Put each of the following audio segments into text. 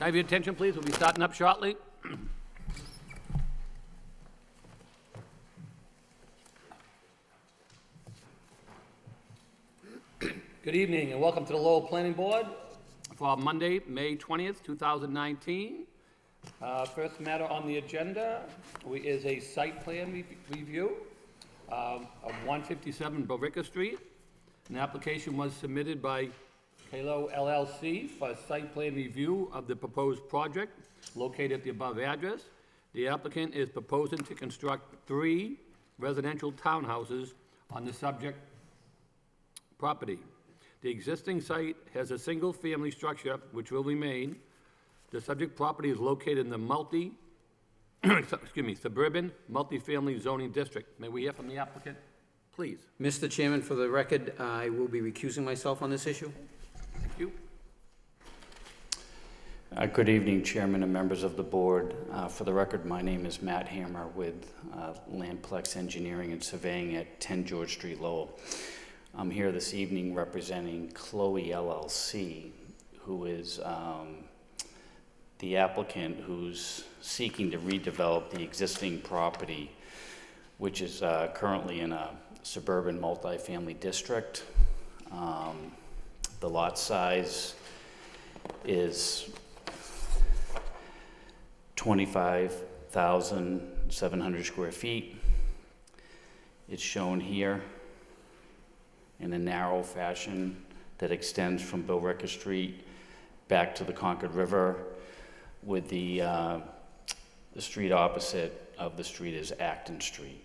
Can I have your attention, please? We'll be starting up shortly. Good evening and welcome to the Lowell Planning Board for Monday, May 20th, 2019. First matter on the agenda is a site plan review of 157 Billerica Street. An application was submitted by Lowell LLC for a site plan review of the proposed project located at the above address. The applicant is proposing to construct 3 residential townhouses on the subject property. The existing site has a single-family structure which will remain. The subject property is located in the suburban multifamily zoning district. May we hear from the applicant, please? Mr. Chairman, for the record, I will be recusing myself on this issue. Thank you. Good evening, Chairman and members of the board. For the record, my name is Matt Hammer with Landplex Engineering and Surveying at 10 George Street, Lowell. I'm here this evening representing Chloe LLC, who is the applicant who's seeking to redevelop the existing property, which is currently in a suburban multifamily district. The lot size is 25,700 square feet. It's shown here in a narrow fashion that extends from Billerica Street back to the Concord River, with the street opposite of the street is Acton Street.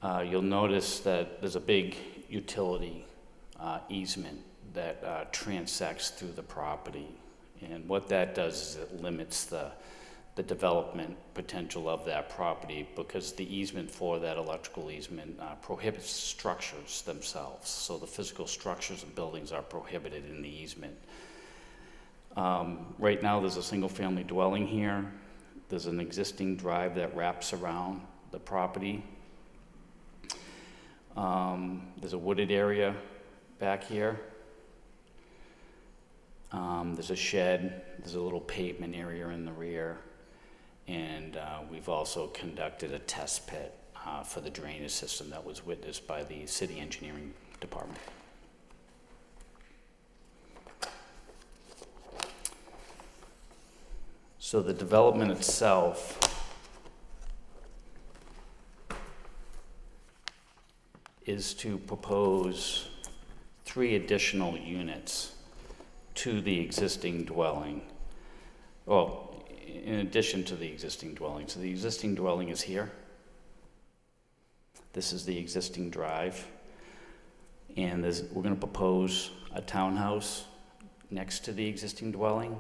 You'll notice that there's a big utility easement that transects through the property, and what that does is it limits the development potential of that property, because the easement for that electrical easement prohibits structures themselves. So the physical structures of buildings are prohibited in the easement. Right now there's a single family dwelling here. There's an existing drive that wraps around the property. There's a wooded area back here. There's a shed, there's a little pavement area in the rear. And we've also conducted a test pit for the drainage system that was witnessed by the city engineering department. So the development itself is to propose 3 additional units to the existing dwelling. Well, in addition to the existing dwelling. So the existing dwelling is here. This is the existing drive. And we're going to propose a townhouse next to the existing dwelling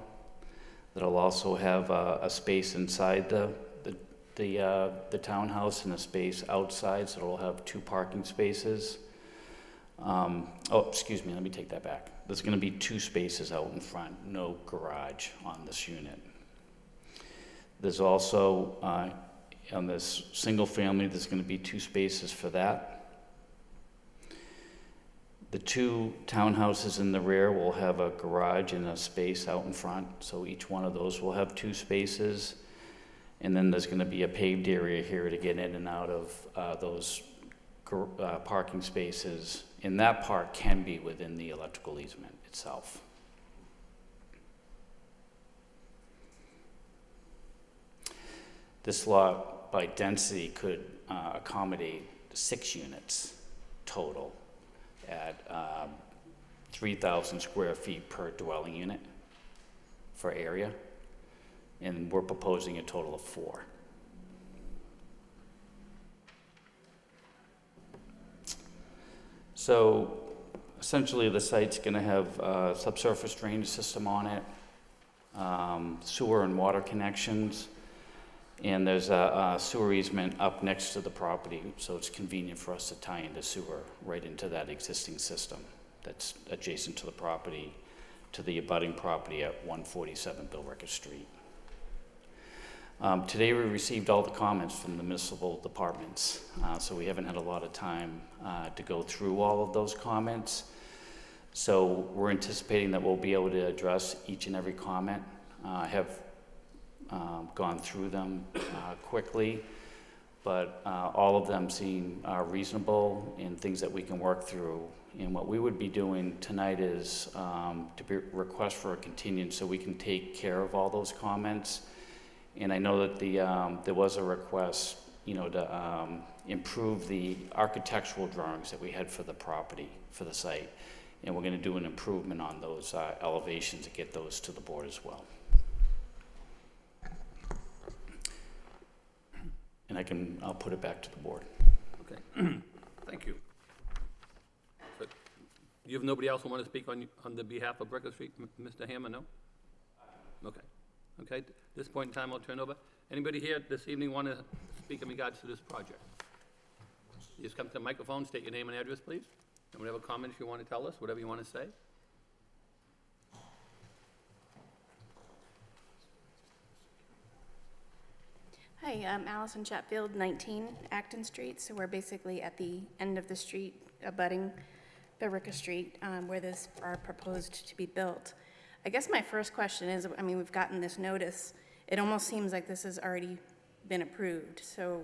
that'll also have a space inside the townhouse and a space outside, so it'll have 2 parking spaces. Excuse me, let me take that back. There's going to be 2 spaces out in front, no garage on this unit. There's also, on this single family, there's going to be 2 spaces for that. The 2 townhouses in the rear will have a garage and a space out in front, so each one of those will have 2 spaces. And then there's going to be a paved area here to get in and out of those parking spaces. And that part can be within the electrical easement itself. This lot, by density, could accommodate 6 units total at 3,000 square feet per dwelling unit for area, and we're proposing a total of 4. So essentially the site's going to have a subsurface drainage system on it, sewer and water connections. And there's a sewer easement up next to the property, so it's convenient for us to tie into sewer right into that existing system that's adjacent to the property, to the abutting property at 147 Billerica Street. Today we received all the comments from the municipal departments, so we haven't had a lot of time to go through all of those comments. So we're anticipating that we'll be able to address each and every comment. I have gone through them quickly, but all of them seem reasonable and things that we can work through. And what we would be doing tonight is request for a continuance so we can take care of all those comments. And I know that there was a request, to improve the architectural drawings that we had for the property, for the site. And we're gonna do an improvement on those elevations to get those to the board as well. And I'll put it back to the board. Okay, thank you. But you have nobody else who want to speak on the behalf of Bricker Street, Mr. Hammer, no? Okay, okay, at this point in time, I'll turn over. Anybody here this evening want to speak in regards to this project? You just come to the microphone, state your name and address, please, and whatever comments you want to tell us, whatever you want to say. Hi, I'm Allison Chatfield, 19 Acton Street. So we're basically at the end of the street abutting Billerica Street where this are proposed to be built. I guess my first question is, we've gotten this notice. It almost seems like this has already been approved. So,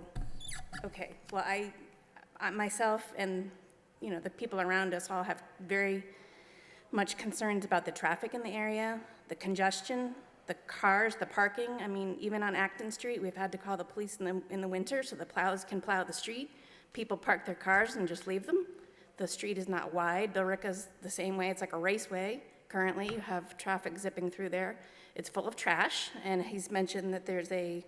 okay, well, I myself and, the people around us all have very much concerns about the traffic in the area, the congestion, the cars, the parking. Even on Acton Street, we've had to call the police in the winter so the plows can plow the street. People park their cars and just leave them. The street is not wide. Billerica's the same way. It's like a raceway. Currently, you have traffic zipping through there. It's full of trash, and he's mentioned that there's a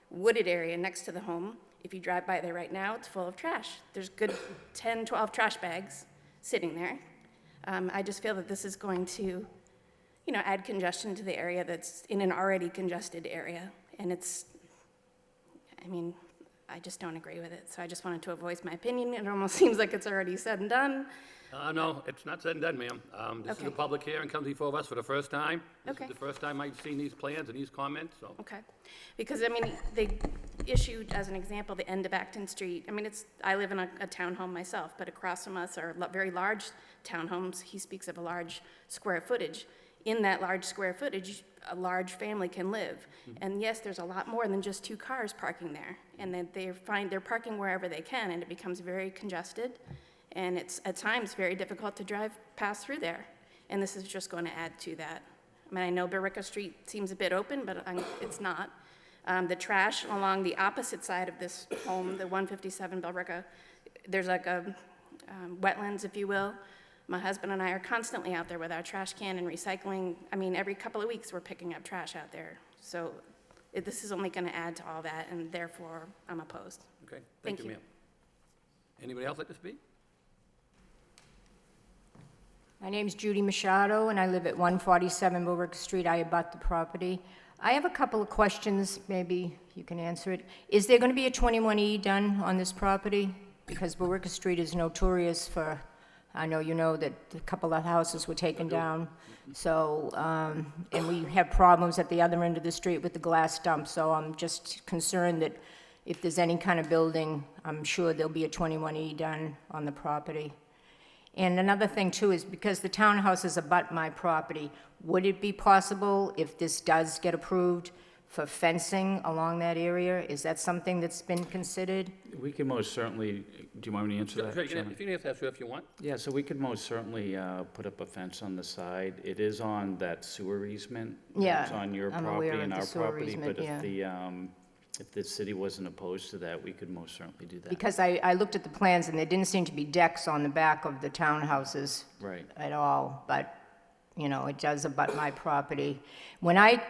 wooded area next to the home. If you drive by there right now, it's full of trash. There's good 10, 12 trash bags sitting there. I just feel that this is going to add congestion to the area that's in an already congested area. And I just don't agree with it. So I just wanted to voice my opinion. It almost seems like it's already said and done. No, it's not said and done, ma'am. This is a Okay. public hearing, comes before us for the first time. This Okay. is the first time I've seen these plans and these comments, so. Okay. Because, they issued, as an example, the end of Acton Street. I live in a townhome myself, but across from us are very large townhomes. He speaks of a large square footage. In that large square footage, a large family can live. And yes, there's a lot more than just 2 cars parking there. And then they're parking wherever they can, and it becomes very congested. And it's at times very difficult to pass through there. And this is just going to add to that. I know Billerica Street seems a bit open, but it's not. The trash along the opposite side of this home, the 157 Billerica, there's like a wetlands, if you will. My husband and I are constantly out there with our trash can and recycling. Every couple of weeks we're picking up trash out there. So this is only going to add to all that, and therefore I'm opposed. Okay, Thank thank you, you. ma'am. Anybody else like to speak? My name's Judy Machado, and I live at 147 Billerica Street. I abut the property. I have a couple of questions, maybe you can answer it. Is there going to be a 21E done on this property? Because Billerica Street is notorious for, I know you know that a couple of houses were taken down. So, and we have problems at the other end of the street with the glass dump, so I'm just concerned that if there's any kind of building, I'm sure there'll be a 21E done on the property. And another thing too is because the townhouses abut my property, would it be possible, if this does get approved, for fencing along that area? Is that something that's been considered? We can most certainly, do you want me to answer Sure, that, you Chairman? can answer that, sure, if you want. Yeah, so we could most certainly put up a fence on the side. It is on that sewer easement. Yeah, It's on your I'm property aware of and the our sewer property, easement, but yeah. if the city wasn't opposed to that, we could most certainly do that. Because I looked at the plans and there didn't seem to be decks on the back of the townhouses Right. at all, but, it does abut my property. When I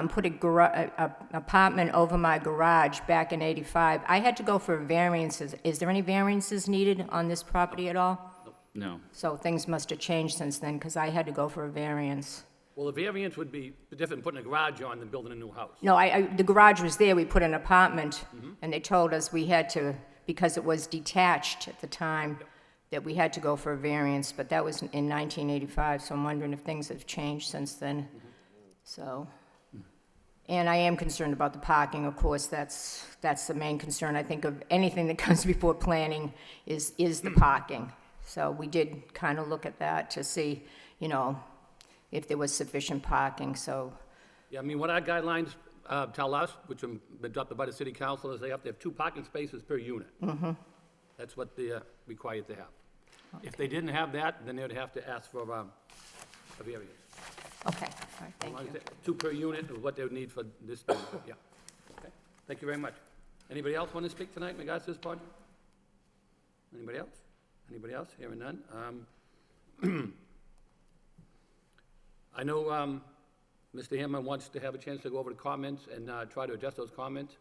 put a apartment over my garage back in '85, I had to go for variances. Is there any variances needed on this property at all? No. So things must have changed since then, because I had to go for a variance. Well, the variance would be different putting a garage on than building a new house. No, the garage was there, we put an apartment, and they told us we had to, because it was detached at the time, that we had to go for a variance, but that was in 1985, so I'm wondering if things have changed since then. So, and I am concerned about the parking, of course, that's the main concern, I think, of anything that comes before planning is the parking. So we did kind of look at that to see, you know, if there was sufficient parking, so, Yeah, I mean, what our guidelines tell us, which have been adopted by the city council, is they have to have 2 parking spaces per unit. That's what they're required to have. If they didn't have that, then they would have to ask for a variance. okay, all right, thank you. 2 per unit is what they would need for this, yeah. Okay, thank you very much. Anybody else want to speak tonight in regards to this project? Anybody else? Anybody else? Hearing none. I know Mr. Hammond wants to have a chance to go over the comments and try to address those comments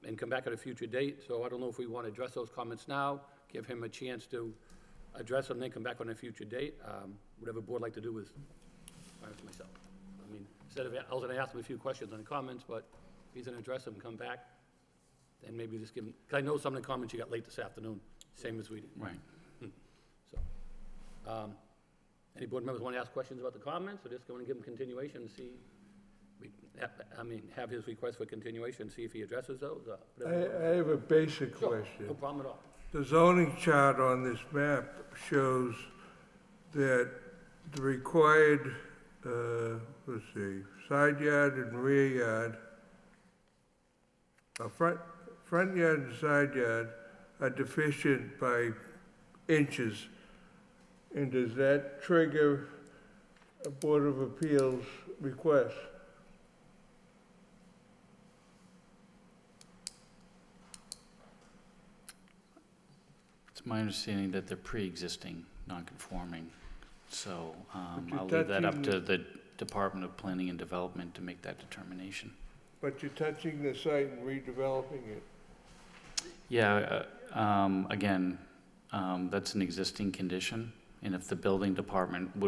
and come back at a future date. So I don't know if we want to address those comments now, give him a chance to address them, then come back on a future date. Whatever board like to do is fine with myself. I mean, instead of, I was going to ask him a few questions on the comments, but if he's going to address them and come back, then maybe just give him, because I know some of the comments you got late this afternoon, same as we did. Right. So, any board members want to ask questions about the comments, or just going to give him continuation and see, have his request for continuation and see if he addresses those? Whatever. I have a basic Sure, question. no problem at all. The zoning chart on this map shows that the required, let's see, side yard and rear yard, front yard and side yard are deficient by inches. And does that trigger a Board of Appeals request? It's my understanding that they're pre-existing, non-conforming, so But you're I'll leave that up touching to the Department of Planning and Development to make that determination. But you're touching the site and redeveloping it. Yeah, again, that's an existing condition, and if the building department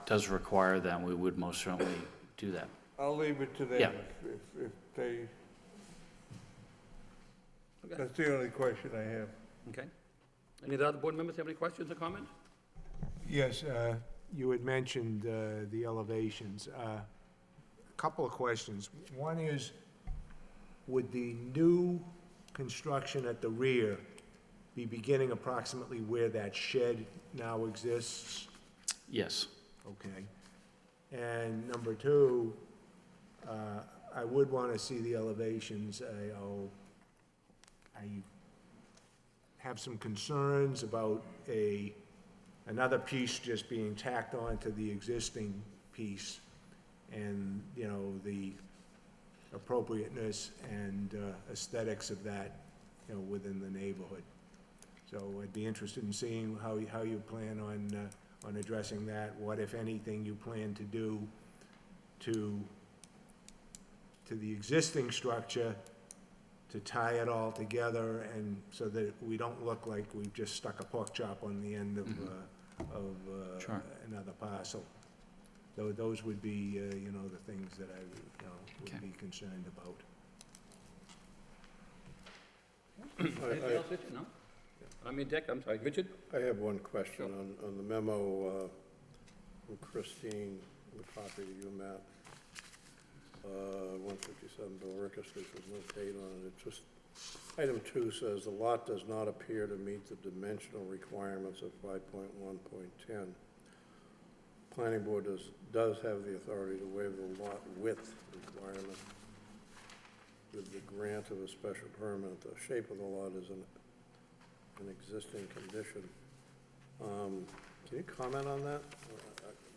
does require that, we would most certainly do that. I'll leave it to them Yeah. if they, Okay. that's the only question I have. Okay. Any of the other board members have any questions or comments? Yes, you had mentioned the elevations. A couple of questions. One is, would the new construction at the rear be beginning approximately where that shed now exists? Yes. Okay. And number two, I would want to see the elevations. I have some concerns about another piece just being tacked on to the existing piece, and, you know, the appropriateness and aesthetics of that, you know, within the neighborhood. So I'd be interested in seeing how you plan on addressing that, what, if anything, you plan to do to the existing structure to tie it all together, and so that we don't look like we've just stuck a pork chop on the end of Sure. another parcel. Those would be, you know, the things that I, you know, Okay. would be concerned about. Anything else, Richard? No? I mean, Dick, I'm sorry, Richard? I have one question on the memo from Christine, the copy to you, Matt. 157 Billerica Street, there's no date on it. It just, item 2 says, the lot does not appear to meet the dimensional requirements of 5.1.10. Planning board does have the authority to waive the lot width requirement with the grant of a special permit. The shape of the lot is an existing condition. Can you comment on that?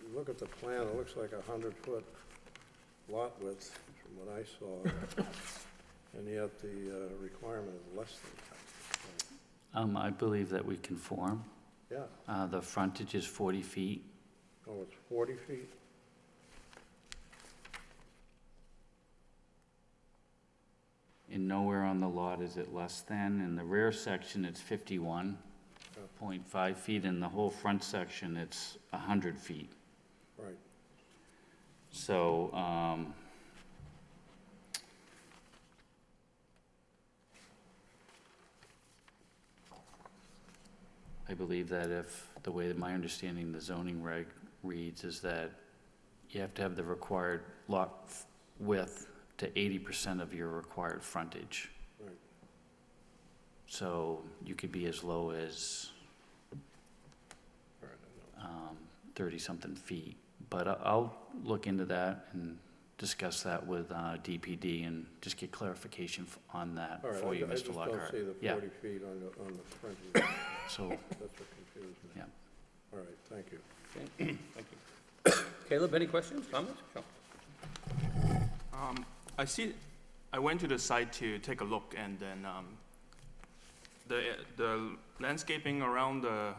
You look at the plan, it looks like 100-foot lot width from what I saw, and yet the requirement is less than that. I believe that we conform. Yeah, The frontage is 40 feet. oh, it's 40 feet? And nowhere on the lot is it less than. In the rear section, it's 51.5 feet. In the whole front section, it's 100 feet. Right. So, I believe that if, the way that my understanding the zoning reg reads is that you have to have the required lot width to 80% of your required frontage. Right. So you could be as low as 30-something feet. But I'll look into that and discuss that with DPD and just get clarification on that All right, for you, I Mr. just Lockhart. don't see the Yeah. 40 feet on the print. So, That's what confused me. yeah. All right, thank you. Okay, thank you. Caleb, any questions, comments? Sure. I went to the site to take a look, and then the landscaping around the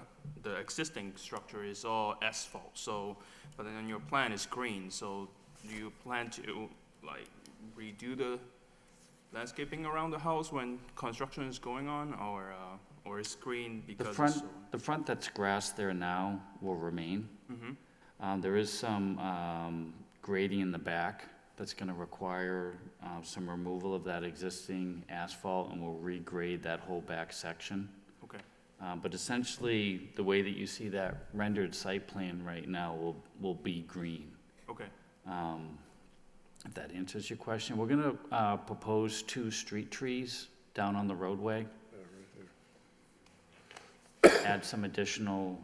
existing structure is all asphalt. So, but then your plan is green. So, do you plan to like redo the landscaping around the house when construction is going on, or is green The because front, it's so? the front that's grass there now will remain. There is some grading in the back that's gonna require some removal of that existing asphalt, and we'll regrade that whole back section. Okay. But essentially, the way that you see that rendered site plan right now will be green. Okay. If that answers your question. We're gonna propose 2 street trees down on the roadway. Add some additional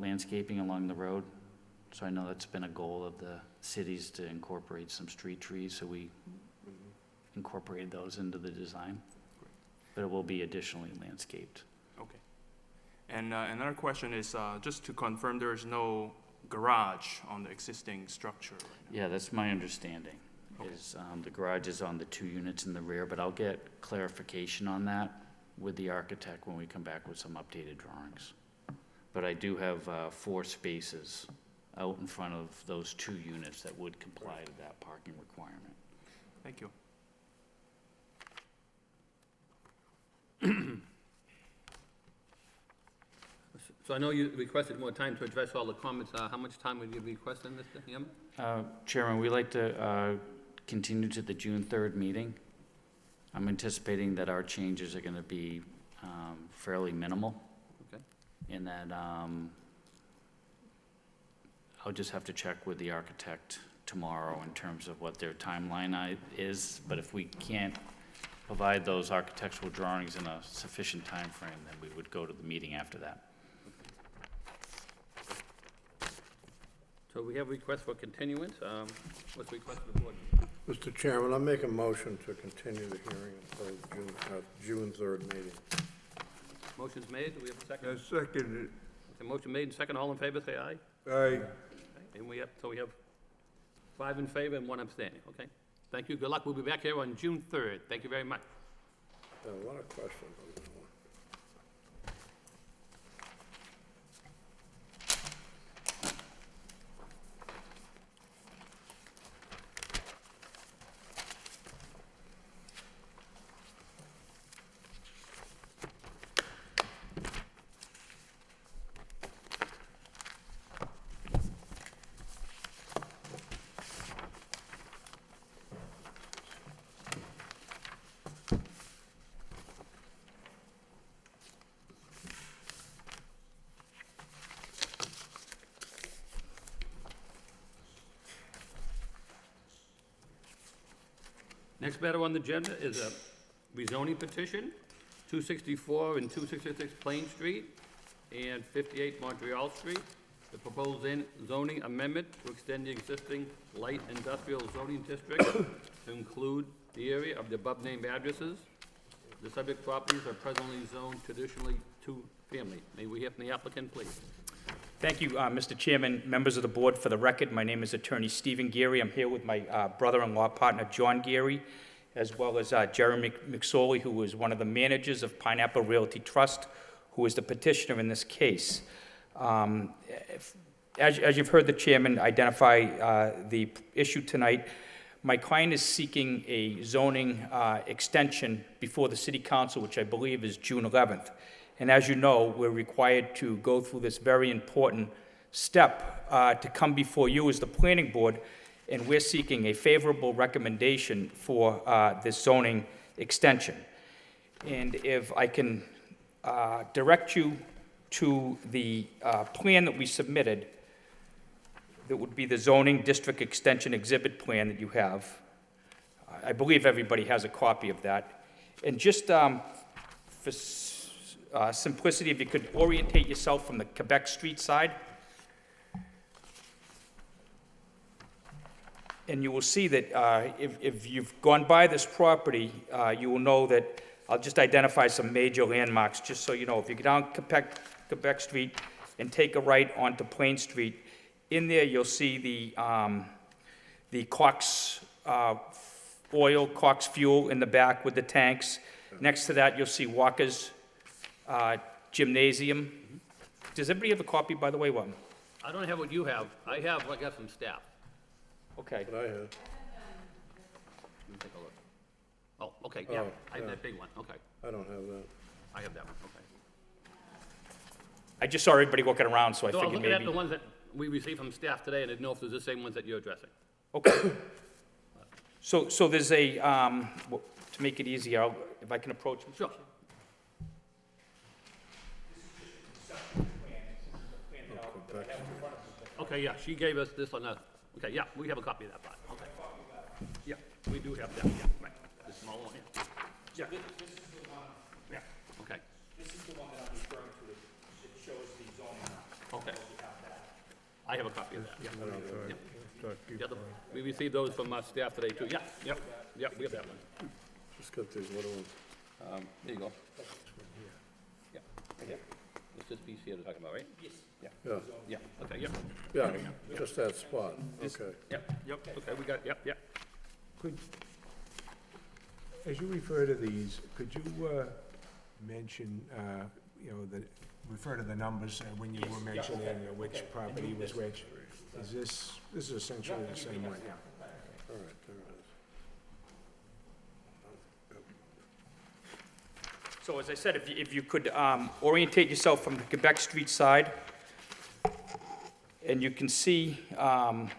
landscaping along the road. So I know that's been a goal of the cities to incorporate some street trees, so we incorporated those into the design. But it will be additionally landscaped. Okay. And another question is, just to confirm, there is no garage on the existing structure right now? Yeah, that's my understanding, Okay. is the garage is on the 2 units in the rear, but I'll get clarification on that with the architect when we come back with some updated drawings. But I do have 4 spaces out in front of those 2 units that would comply to that parking requirement. Thank you. So I know you requested more time to address all the comments. How much time would you be requesting, Mr. Hammond? Chairman, we'd like to continue to the June 3rd meeting. I'm anticipating that our changes are going to be fairly minimal. Okay. And that I'll just have to check with the architect tomorrow in terms of what their timeline is. But if we can't provide those architectural drawings in a sufficient time frame, then we would go to the meeting after that. So we have a request for continuance. What's the request of the board? Mr. Chairman, I make a motion to continue the hearing until June 3rd meeting. Motion's made. Do we have a second? I second The motion made and second. All in favor, say aye. it. Aye. And we have 5 in favor and 1 abstaining, okay? Thank you. Good luck. We'll be back here on June 3rd. Thank you very much. A lot of questions on that one. Next matter on the agenda is a rezoning petition, 264 and 266 Plain Street and 58 Montreal Street. The proposed zoning amendment to extend the existing light industrial zoning district to include the area of the above-named addresses. The subject properties are presently zoned traditionally two-family. May we hear from the applicant, please? Thank you, Mr. Chairman, members of the board. For the record, my name is Attorney Stephen Geary. I'm here with my brother-in-law partner, John Geary, as well as Jeremy McSorley, who is one of the managers of Pineapple Realty Trust, who is the petitioner in this case. As you've heard the chairman identify the issue tonight, my client is seeking a zoning extension before the city council, which I believe is June 11th. And as you know, we're required to go through this very important step to come before you as the planning board, and we're seeking a favorable recommendation for this zoning extension. And if I can direct you to the plan that we submitted, that would be the zoning district extension exhibit plan that you have. I believe everybody has a copy of that. And just for simplicity, if you could orientate yourself from the Quebec Street side. And you will see that if you've gone by this property, you will know that, I'll just identify some major landmarks, just so you know. If you go down Quebec Street and take a right onto Plain Street, in there you'll see the Cox oil, Cox fuel in the back with the tanks. Next to that, you'll see Walker's Gymnasium. Does everybody have a copy, by the way, one? I don't have what you have. I got some staff. Okay. But I have, Let me take a look. Oh, okay, yeah, Oh, I have yeah. that big one, okay. I don't have that. I have that one, okay. I just saw everybody walking around, so I So I was figured looking at maybe. the ones that we received from staff today, and I didn't know if it was the same ones that you're addressing. Okay. So there's a, to make it easier, if I can approach. Sure. Okay, yeah, she gave us this on okay, yeah, we have a copy of that part, okay. Yeah, we do have that, yeah, right, the small one, yeah. Yeah. This is the one, Yeah, okay, this is the one that I'm referring to, it shows the zoning. okay. I have a copy of that, yeah. Yeah. Start keep Yeah, going. we received those from staff today too, yeah, yeah, we have that one. Just got these little ones. There you go. Yeah, right here. It's this piece here they're talking about, right? Yes. Yeah, Yeah, okay, yeah, yeah, just that spot, okay. yep, okay, we got, yep. Could, as you refer to these, could you mention, refer to the numbers when you were mentioning which property was which? This is essentially the same one, yeah. All right, there it is. So as I said, if you could orientate yourself from the Quebec Street side, and you can see the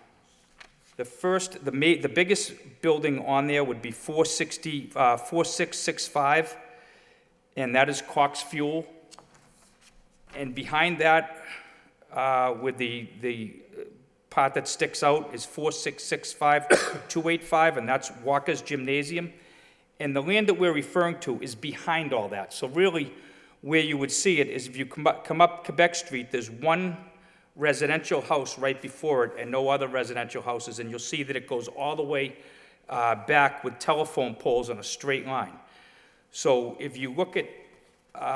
biggest building on there would be 4665, and that is Cox Fuel. And behind that, with the part that sticks out is 4665-285, and that's Walker's Gymnasium. And the land that we're referring to is behind all that. So really, where you would see it is if you come up Quebec Street, there's one residential house right before it and no other residential houses, and you'll see that it goes all the way back with telephone poles on a straight line. So if you look at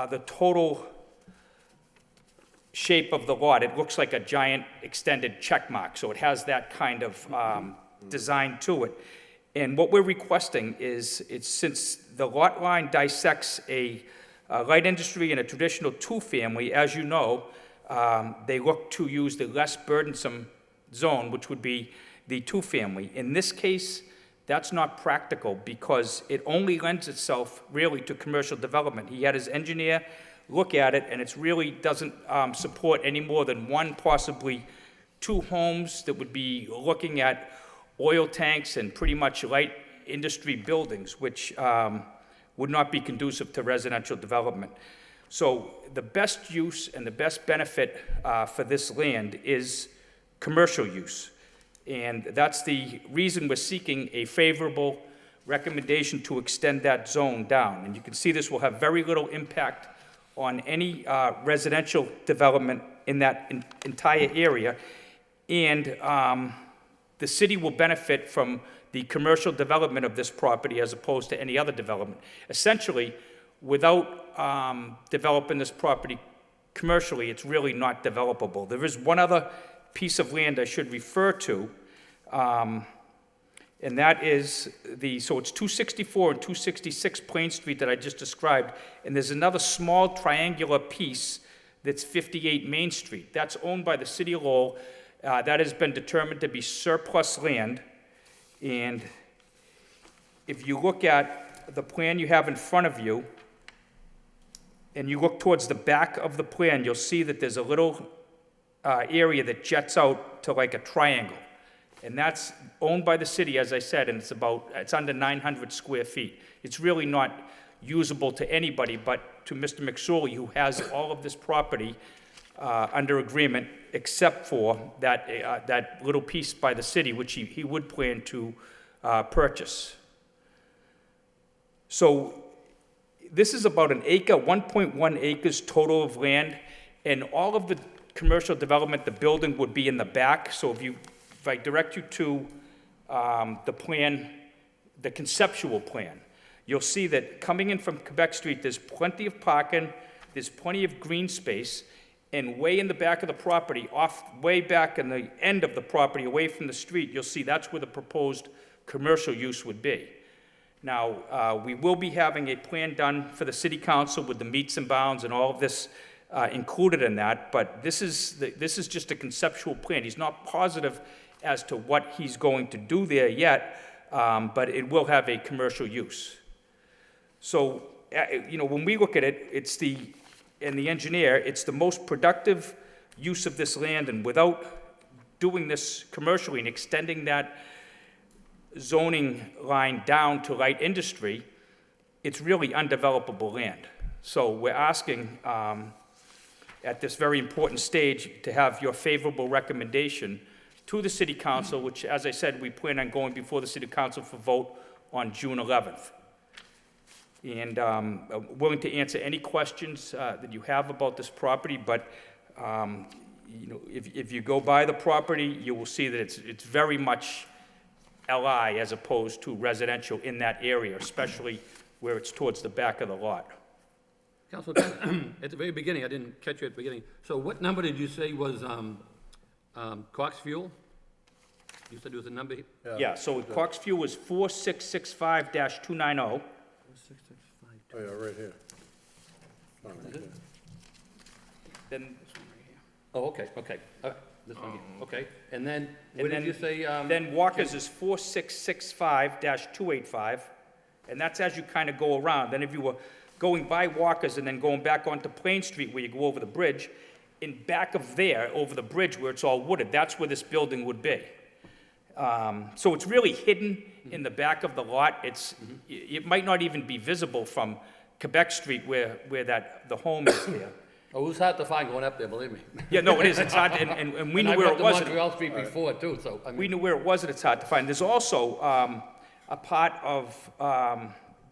the total shape of the lot, it looks like a giant extended check mark, so it has that kind of design to it. And what we're requesting is, since the lot line dissects a light industry and a traditional two-family, as you know, they look to use the less burdensome zone, which would be the two-family. In this case, that's not practical because it only lends itself really to commercial development. He had his engineer look at it, and it really doesn't support any more than one, possibly two homes that would be looking at oil tanks and pretty much light industry buildings, which would not be conducive to residential development. So the best use and the best benefit for this land is commercial use. And that's the reason we're seeking a favorable recommendation to extend that zone down. And you can see this will have very little impact on any residential development in that entire area. And the city will benefit from the commercial development of this property as opposed to any other development. Essentially, without developing this property commercially, it's really not developable. There is one other piece of land I should refer to, and that is so it's 264 and 266 Plain Street that I just described, and there's another small triangular piece that's 58 Main Street. That's owned by the city of Lowell. That has been determined to be surplus land, and if you look at the plan you have in front of you, and you look towards the back of the plan, you'll see that there's a little area that jets out to like a triangle. And that's owned by the city, as I said, and it's under 900 square feet. It's really not usable to anybody but to Mr. McSorley, who has all of this property under agreement, except for that little piece by the city, which he would plan to purchase. So this is about an acre, 1.1 acres total of land, and all of the commercial development, the building would be in the back. So if I direct you to the plan, the conceptual plan, you'll see that coming in from Quebec Street, there's plenty of parking, there's plenty of green space, and way in the back of the property, way back in the end of the property, away from the street, you'll see that's where the proposed commercial use would be. Now, we will be having a plan done for the city council with the meets and bounds and all of this included in that, but this is just a conceptual plan. He's not positive as to what he's going to do there yet, but it will have a commercial use. So, when we look at it, and the engineer, it's the most productive use of this land, and without doing this commercially and extending that zoning line down to light industry, it's really undevelopable land. So we're asking at this very important stage to have your favorable recommendation to the city council, which, as I said, we plan on going before the city council for vote on June 11th. And I'm willing to answer any questions that you have about this property, but if you go by the property, you will see that it's very much LI as opposed to residential in that area, especially where it's towards the back of the lot. Councilor, at the very beginning, I didn't catch you at the beginning. So what number did you say was Cox Fuel? You said it was a number? Yeah, so Cox Fuel is 4665-290. Oh, yeah, right here. Oh, right there. Then, Oh, okay. All right, this one here, okay. And then, what did you say? then Walker's is 4665-285, and that's as you kind of go around. Then if you were going by Walker's and then going back onto Plain Street where you go over the bridge, in back of there, over the bridge where it's all wooded, that's where this building would be. So it's really hidden in the back of the lot. It might not even be visible from Quebec Street where the home is there. Oh, it was hard to find going up there, believe me. Yeah, no, it is. It's hard, and we knew where it was. And I went to Montreal Street before, too, so, I We mean, knew where it was, and it's hard to find. There's also a part of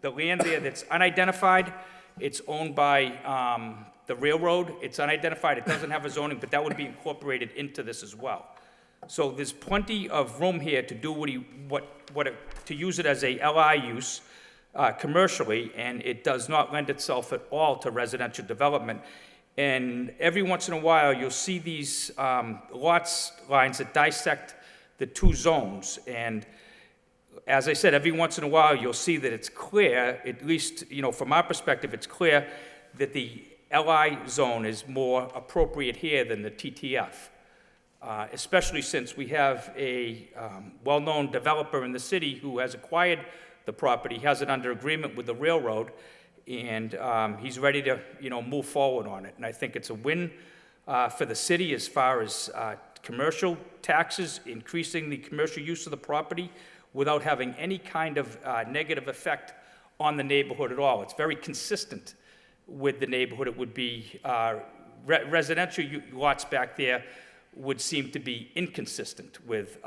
the land there that's unidentified. It's owned by the railroad. It's unidentified. It doesn't have a zoning, but that would be incorporated into this as well. So there's plenty of room here to do to use it as a LI use commercially, and it does not lend itself at all to residential development. And every once in a while, you'll see these lines that dissect the two zones. And as I said, every once in a while, you'll see that it's clear, at least, from our perspective, it's clear that the LI zone is more appropriate here than the TTF, especially since we have a well-known developer in the city who has acquired the property, has it under agreement with the railroad, and he's ready to, move forward on it. And I think it's a win for the city as far as commercial taxes, increasing the commercial use of the property without having any kind of negative effect on the neighborhood at all. It's very consistent with the neighborhood. It would be residential lots back there would seem to be inconsistent with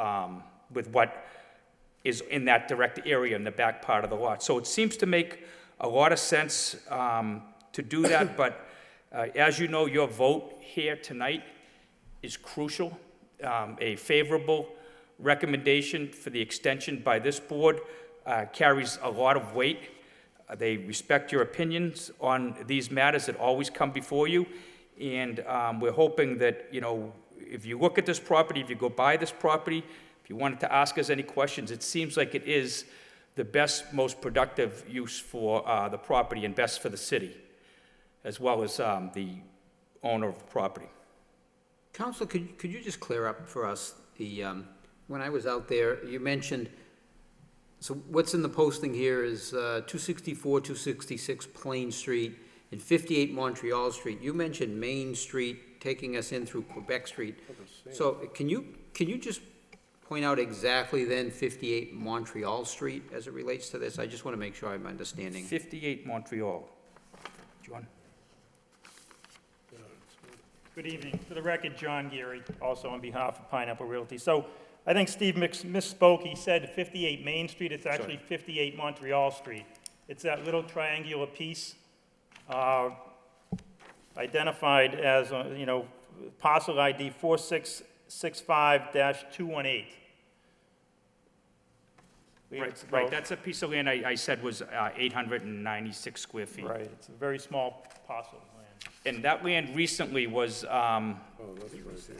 what is in that direct area in the back part of the lot. So it seems to make a lot of sense to do that, but as you know, your vote here tonight is crucial. A favorable recommendation for the extension by this board carries a lot of weight. They respect your opinions on these matters that always come before you, and we're hoping that, if you look at this property, if you go by this property, if you wanted to ask us any questions, it seems like it is the best, most productive use for the property and best for the city, as well as the owner of the property. Counsel, could you just clear up for us when I was out there, you mentioned, so what's in the posting here is 264, 266 Plain Street and 58 Montreal Street. You mentioned Main Street taking us in through Quebec Street. So can you just point out exactly then 58 Montreal Street as it relates to this? I just want to make sure I'm understanding. 58 Montreal. John? Good evening. For the record, John Geary, also on behalf of Pineapple Realty. So I think Steve misspoke. He said 58 Main Street. It's actually 58 Montreal Street. It's that little triangular piece identified as, parcel ID 4665-218. believe it's Right, about- that's a piece of land I said was 896 square feet. Right, it's a very small parcel of land. And that land recently was, Oh, that's right there.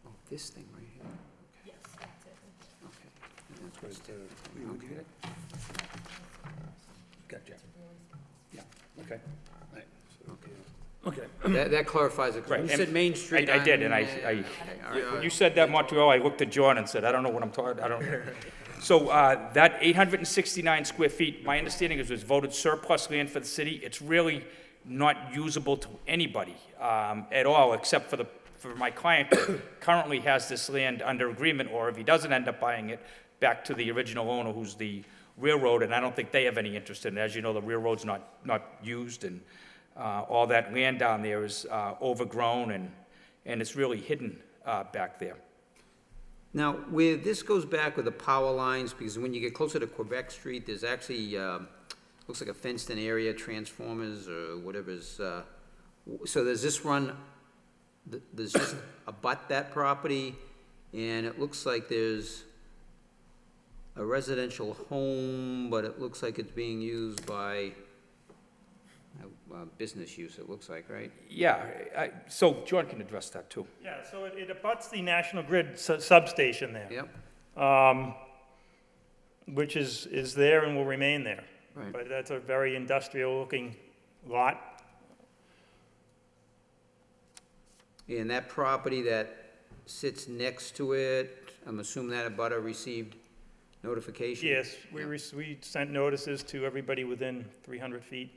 Oh, this thing right here. Yes, that's it. Okay. And that's Right what's- there. Okay. Gotcha. Yeah, okay. Okay. Okay. That clarifies it, 'cause Right, when you and said Main Street. I did, I'm, and I, okay, all right. when you said that, Montreal, I looked at John and said, I don't know what I'm talking, I don't. So, that 869 square feet, my understanding is it was voted surplus land for the city. It's really not usable to anybody, at all, except for my client who currently has this land under agreement, or if he doesn't end up buying it, back to the original owner, who's the railroad, and I don't think they have any interest in it. As you know, the railroad's not used, and, all that land down there is, overgrown, and it's really hidden, back there. Now, where this goes back with the power lines, because when you get closer to Quebec Street, there's actually, looks like a fenced-in area, transformers or whatever's, so does this run, there's just abut that property, and it looks like there's a residential home, but it looks like it's being used by business use, it looks like, right? Yeah, so John can address that too. Yeah, so it abuts the National Grid substation there. Yep. Which is there and will remain there. Right. But that's a very industrial-looking lot. And that property that sits next to it, I'm assuming that abutter received notification? Yes, we Yep. we sent notices to everybody within 300 feet.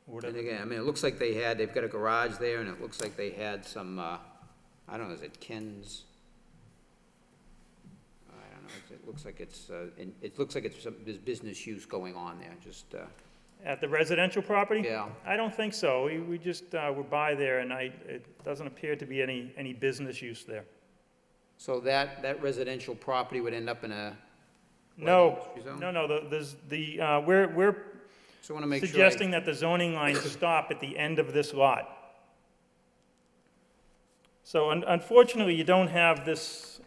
And Whatever. again, I mean, it looks like they've got a garage there, and it looks like they had some, I don't know, is it Ken's? I don't know, it looks like there's business use going on there, just, At the residential property? yeah. I don't think so. We just were by there, and it doesn't appear to be any business use there. So that residential property would end up in a, No, industry zone? no, we're so I want to make sure. suggesting that the zoning lines stop at the end of this lot. So unfortunately, you don't have this,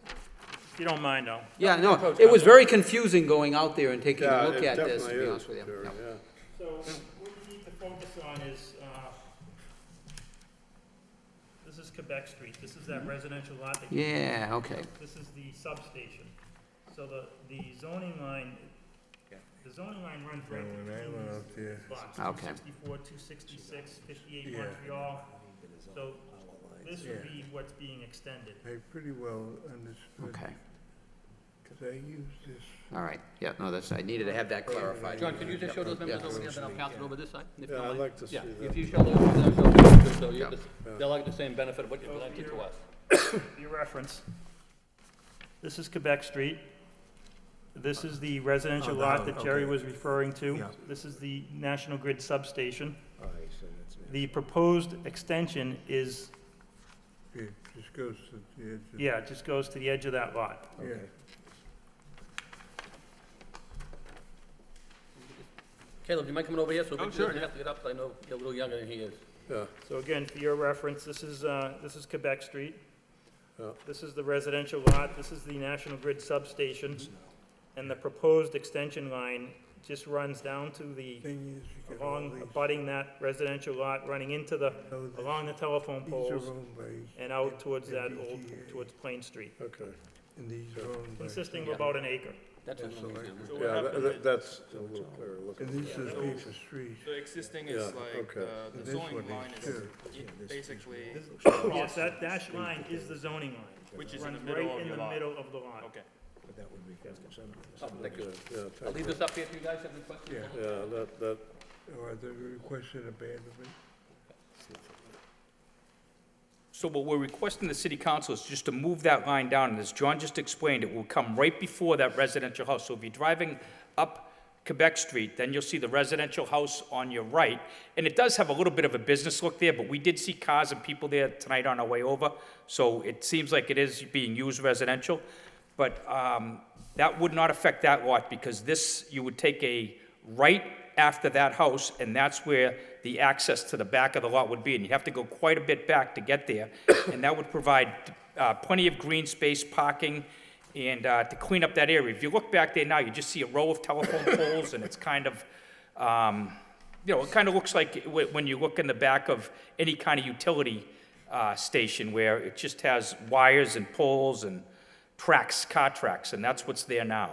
if you don't mind, though. Yeah, no, it was very confusing going out there and taking a Yeah, look it at this, to definitely be is, honest with you. Jerry, Yeah. yeah. So what you need to focus on is, this is Quebec Street. This is that residential lot that you. Yeah, okay. This is the substation. So the zoning line runs right When I between went out there, these lots. Okay. 264, 266, 58 Yeah. Montreal. So this would Yeah. be what's being extended. I pretty well understood, Okay, because I used this. all right, yeah, no, I needed to have that clarified. John, could you just show those members Yeah. over here, then I'll pass it over this side? if you Yeah, don't I'd mind? like to see Yeah, that. if you show those, then I'll show those, so Yeah. they'll like the same benefit of what you presented to us. For your reference, this is Quebec Street. This is the residential lot that Jerry was referring to. Yeah. This is the National Grid substation. All right, so that's it. The proposed extension is, It just goes to the edge of. yeah, it just goes to the edge of that lot. Yeah. Caleb, do you mind coming over here? So Oh, Vic sure, doesn't have to get up, I know you're a little younger than he is. Yeah, So again, for your reference, this is Quebec Street. Yeah. This is the residential lot, this is the National Grid substation, and the proposed extension line just runs down to the, Thing is, you got all along, these, abutting that residential lot, running into the, know that along the telephone these are poles, owned by, and out towards that old, LTC, towards Plain Street, okay. and these are owned by. consisting of about an acre. That's what That's I'm all I saying. So what Yeah, happened is- that's a little clearer looking. And this is a piece of street. The existing Yeah, is like, okay. the This zoning one is line is too. basically, Yes, that dashed line is the zoning line. which is in the Runs middle right of in your the lot. middle of the lot. Okay. But that would be some. Good, yeah, I'll thank leave you. this up here if you guys have any questions. Yeah. Yeah, that, Or the requested abandonment. So what we're requesting the city council is just to move that line down, and as John just explained, it will come right before that residential house. So if you're driving up Quebec Street, then you'll see the residential house on your right, and it does have a little bit of a business look there, but we did see cars and people there tonight on our way over, so it seems like it is being used residential. But that would not affect that lot, because this, you would take a right after that house, and that's where the access to the back of the lot would be, and you'd have to go quite a bit back to get there, and that would provide plenty of green space, parking, and to clean up that area. If you look back there now, you just see a row of telephone poles, and it's kind of, it kind of looks like when you look in the back of any kind of utility station where it just has wires and poles and tracks, car tracks, and that's what's there now.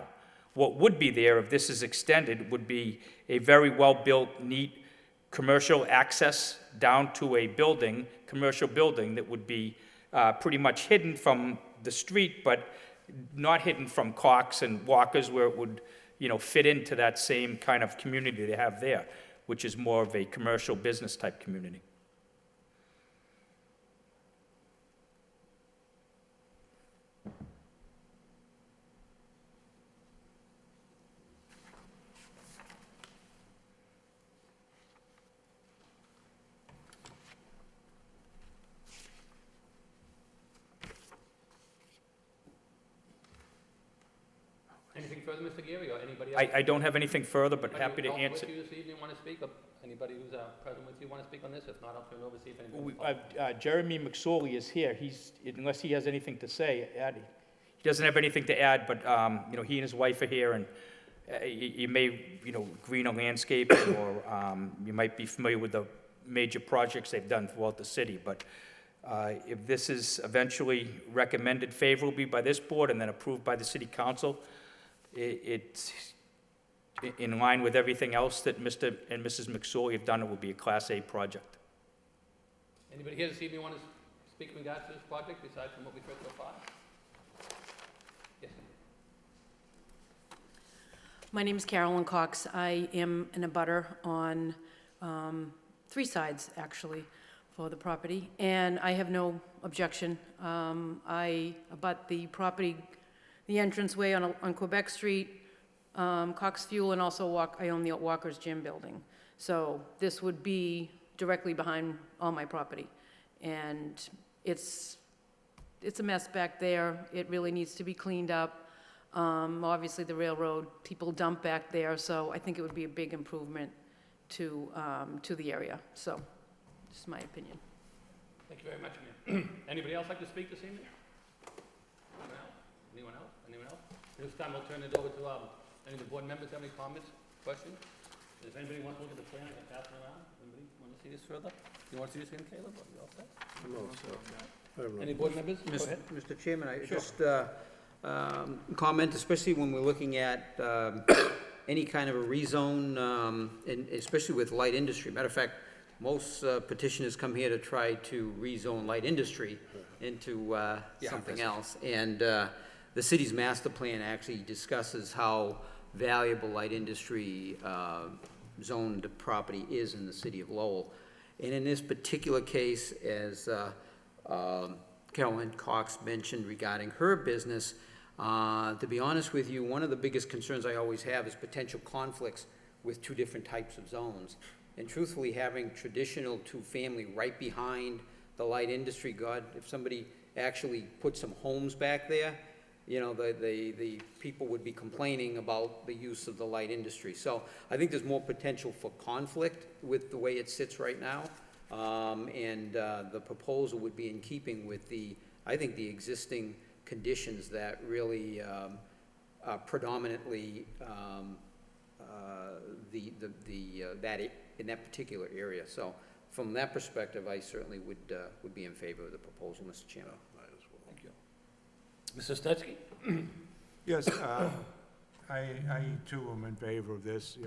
What would be there if this is extended would be a very well-built, neat commercial access down to a building, commercial building that would be pretty much hidden from the street, but not hidden from clocks and walkers, where it would, fit into that same kind of community they have there, which is more of a commercial business type community. Anything further, Mr. Geary, or anybody else? I don't have anything further, but happy to Anybody else answer. with you this evening want to speak? Or anybody who's present with you want to speak on this? If not, I'll turn it over to see if anybody. Jeremy McSorley is here. Unless he has anything to say, he doesn't have anything to add, but, he and his wife are here, and you may, green a landscape, or you might be familiar with the major projects they've done throughout the city, but if this is eventually recommended favorably by this board and then approved by the city council, it's in line with everything else that Mr. and Mrs. McSorley have done. It will be a Class A project. Anybody here this evening want to speak in regards to this project, besides from what we've heard so far? Yes, ma'am. My name is Carolyn Cox. I am an abutter on 3 sides, actually, for the property, and I have no objection. I abut the property, the entranceway on Quebec Street, Cox Fuel, and also I own the Walker's Gym building. So this would be directly behind all my property. And it's a mess back there. It really needs to be cleaned up. Obviously, the railroad, people dump back there, so I think it would be a big improvement to the area. So, just my opinion. Thank you very much, ma'am. Anybody else like to speak this evening? Anyone else? Anyone else? Anyone else? This time I'll turn it over to any of the board members have any comments, questions? If anybody wants to look at the plan, I can pass it around. Anybody want to see this further? You want to see this again, Caleb? Are you all set? No, so, Any board members? Go ahead. Mr. Chairman, I Sure. just comment, especially when we're looking at any kind of a rezone, and especially with light industry. Matter of fact, most petitioners come here to try to rezone light industry into something else. And the city's master plan actually discusses how valuable light industry zoned property is in the city of Lowell. And in this particular case, as Carolyn Cox mentioned regarding her business, to be honest with you, one of the biggest concerns I always have is potential conflicts with 2 different types of zones. And truthfully, having traditional 2-family right behind the light industry, God, if somebody actually put some homes back there, the people would be complaining about the use of the light industry. So I think there's more potential for conflict with the way it sits right now. And the proposal would be in keeping with I think the existing conditions that really predominantly in that particular area. So from that perspective, I certainly would be in favor of the proposal, Mr. Chairman. Thank you. Mr. Studsky? Yes, I too am in favor of this,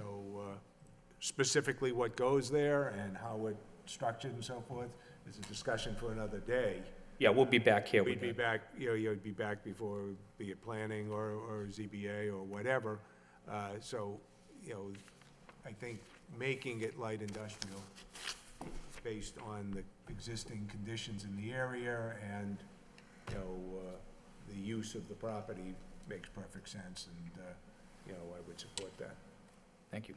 specifically what goes there and how it's structured and so forth is a discussion for another day. Yeah, we'll be back here with We'd be that. back, you'd be back before, be it planning or ZBA or whatever. So, I think making it light industrial based on the existing conditions in the area and, the use of the property makes perfect sense, and, I would support that. Thank you.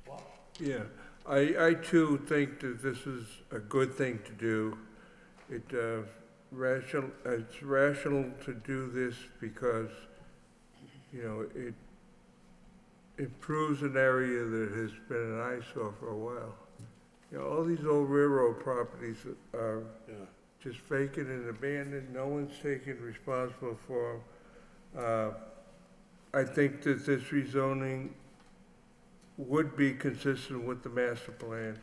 Wow. Yeah, I too think that this is a good thing to do. It's rational to do this because, it improves an area that has been an eyesore for a while. All these old railroad properties are yeah, just vacant and abandoned, no one's taken responsible for them. I think that this rezoning would be consistent with the master plan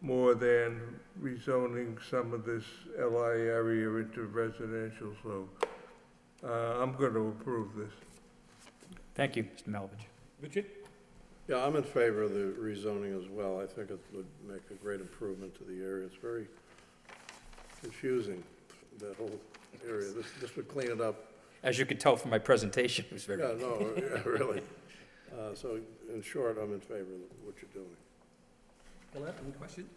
more than rezoning some of this LI area into residential, so I'm going to approve this. Thank you, Mr. Malovich. Richard? Yeah, I'm in favor of the rezoning as well. I think it would make a great improvement to the area. It's very confusing, that whole area. This would clean it up. As you could tell from my presentation, it was very... Yeah, no, yeah, really. So in short, I'm in favor of what you're doing. Colette, any questions?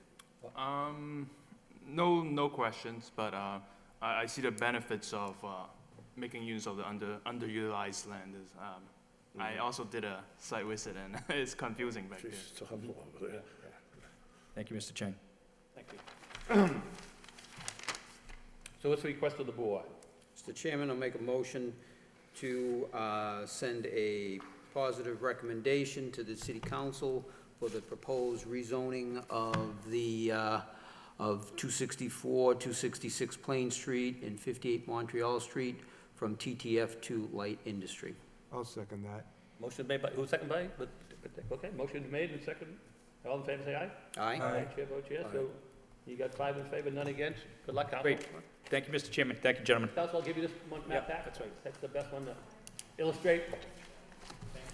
No questions, but I see the benefits of making use of the underutilized land. I also did a site visit, and it's confusing back there. She's trouble over there. Thank you, Mr. Chang. Thank you. So what's the request of the board? Mr. Chairman, I'll make a motion to send a positive recommendation to the city council for the proposed rezoning of the, of 264, 266 Plain Street and 58 Montreal Street from TTF to light industry. I'll second that. Motion made by, who's second by? Okay, motion made and second. All in favor, say aye. Aye. Chair votes yes, so you got 5 in favor, none against. Good luck, council. Great. Thank you, Mr. Chairman. Thank you, gentlemen. Council, I'll give you this one map back. That's right. That's the best one to illustrate.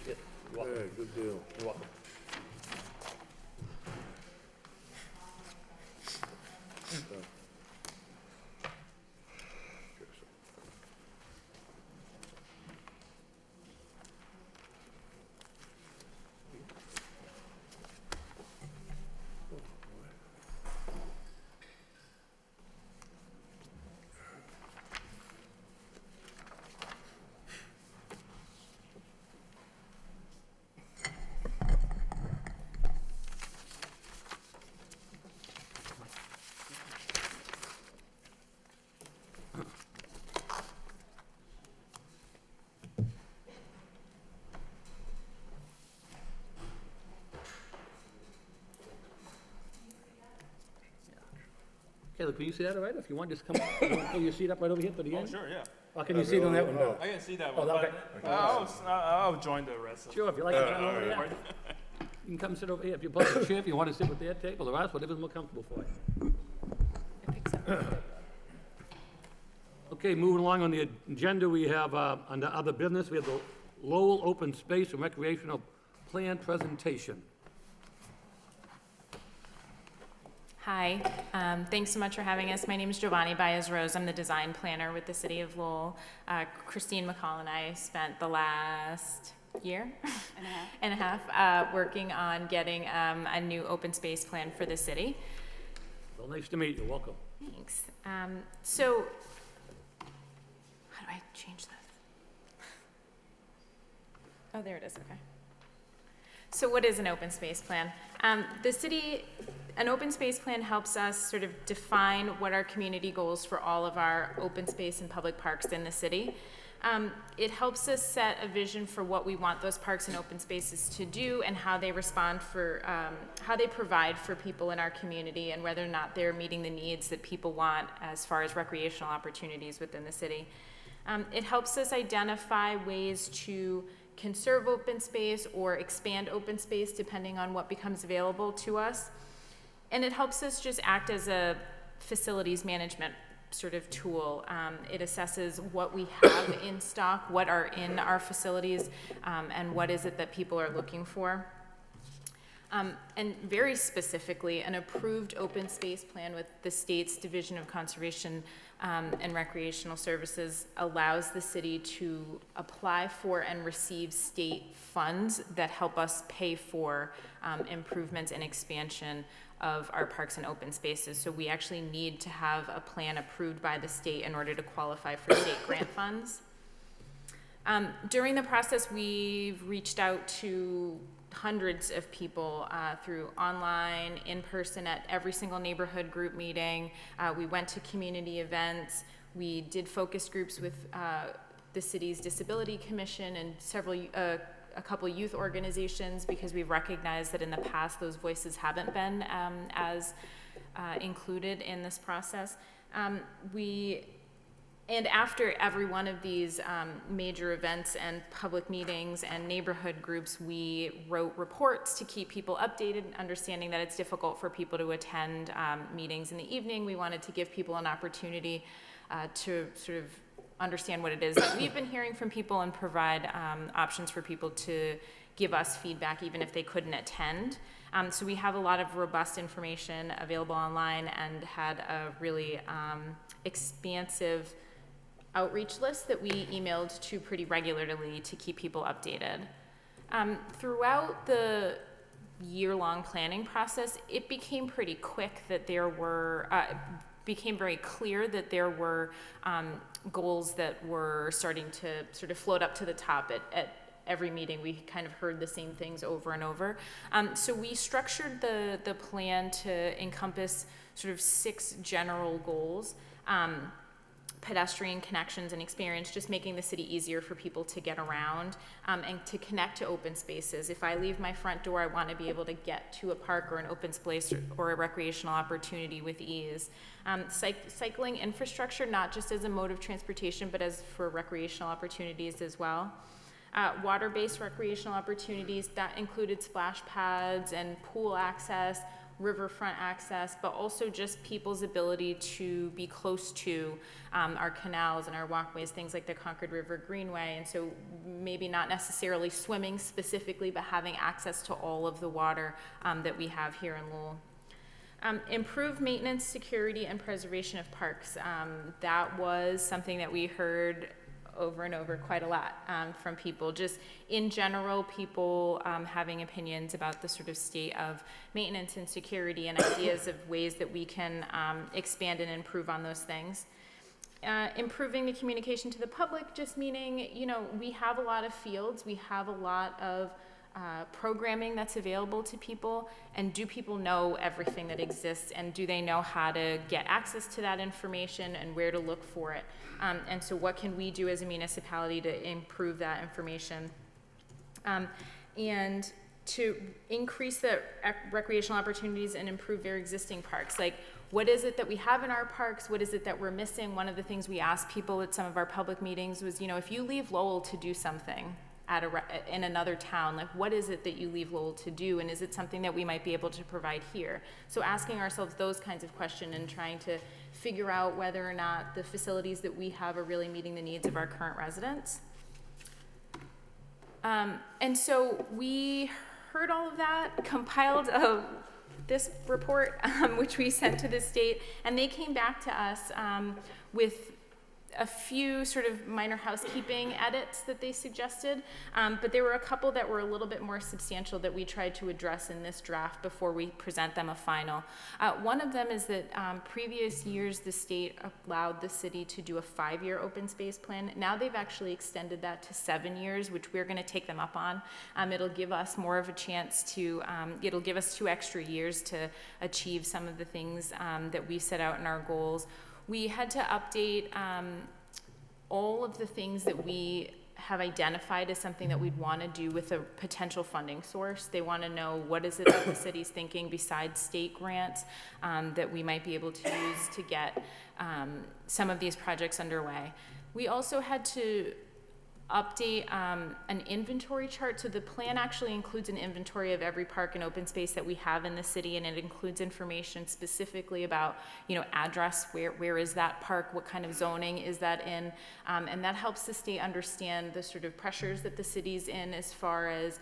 Yes, you're welcome. Yeah, good deal. You're welcome. Caleb, can you see that all right? If you want, just come, you want to pull your seat up right over here to the end? Sure, yeah. Or can you see it on that one? No. I can see that Oh, one, okay. but I'll join the rest of Sure, if you like, to come over there. You can come sit over here. If you pull a chair, if you want to sit with their table or us, whatever's more comfortable for you. Okay, moving along on the agenda, we have, under other business, we have the Lowell Open Space and Recreational Plan presentation. Hi, thanks so much for having us. My name is Giovanni Baez-Rose. I'm the design planner with the city of Lowell. Christine McCall and I spent the last year and a half working on getting a new open space plan for the city. Well, nice to meet you. Welcome. Thanks. So, how do I change this? Oh, there it is, okay. So what is an open space plan? An open space plan helps us sort of define what our community goals for all of our open space and public parks in the city. It helps us set a vision for what we want those parks and open spaces to do and how they respond for, how they provide for people in our community and whether or not they're meeting the needs that people want as far as recreational opportunities within the city. It helps us identify ways to conserve open space or expand open space depending on what becomes available to us. And it helps us just act as a facilities management sort of tool. It assesses what we have in stock, what are in our facilities, and what is it that people are looking for. And very specifically, an approved open space plan with the state's Division of Conservation and Recreational Services allows the city to apply for and receive state funds that help us pay for improvements and expansion of our parks and open spaces. So we actually need to have a plan approved by the state in order to qualify for state grant funds. During the process, we've reached out to hundreds of people through online, in person at every single neighborhood group meeting. We went to community events. We did focus groups with the city's Disability Commission and a couple youth organizations because we've recognized that in the past those voices haven't been as included in this process. And after every one of these major events and public meetings and neighborhood groups, we wrote reports to keep people updated, understanding that it's difficult for people to attend meetings in the evening. We wanted to give people an opportunity to sort of understand what it is that we've been hearing from people and provide options for people to give us feedback even if they couldn't attend. So we have a lot of robust information available online and had a really expansive outreach list that we emailed to pretty regularly to keep people updated. Throughout the year-long planning process, it became pretty quick that there were, became very clear that there were goals that were starting to sort of float up to the top at every meeting. We kind of heard the same things over and over. So we structured the plan to encompass sort of 6 general goals. Pedestrian connections and experience, just making the city easier for people to get around and to connect to open spaces. If I leave my front door, I want to be able to get to a park or an open space or a recreational opportunity with ease. Cycling infrastructure, not just as a mode of transportation, but as for recreational opportunities as well. Water-based recreational opportunities, that included splash pads and pool access, riverfront access, but also just people's ability to be close to our canals and our walkways, things like the Concord River Greenway. And so maybe not necessarily swimming specifically, but having access to all of the water that we have here in Lowell. Improve maintenance, security, and preservation of parks. That was something that we heard over and over quite a lot from people. Just in general, people having opinions about the sort of state of maintenance and security and ideas of ways that we can expand and improve on those things. Improving the communication to the public, just meaning, you know, we have a lot of fields, we have a lot of programming that's available to people, and do people know everything that exists, and do they know how to get access to that information and where to look for it? And so what can we do as a municipality to improve that information? And to increase the recreational opportunities and improve their existing parks. Like, what is it that we have in our parks? What is it that we're missing? One of the things we asked people at some of our public meetings was, you know, if you leave Lowell to do something in another town, like, what is it that you leave Lowell to do, and is it something that we might be able to provide here? So asking ourselves those kinds of questions and trying to figure out whether or not the facilities that we have are really meeting the needs of our current residents. And so we heard all of that, compiled this report, which we sent to the state, and they came back to us with a few sort of minor housekeeping edits that they suggested, but there were a couple that were a little bit more substantial that we tried to address in this draft before we present them a final. One of them is that previous years the state allowed the city to do a 5-year open space plan. Now they've actually extended that to 7 years, which we're going to take them up on. It'll give us more of a chance to, it'll give us 2 extra years to achieve some of the things that we set out in our goals. We had to update all of the things that we have identified as something that we'd want to do with a potential funding source. They want to know what is it that the city's thinking besides state grants that we might be able to use to get some of these projects underway. We also had to update an inventory chart. So the plan actually includes an inventory of every park and open space that we have in the city, and it includes information specifically about, you know, address, where is that park, what kind of zoning is that in, and that helps the state understand the sort of pressures that the city's in as far as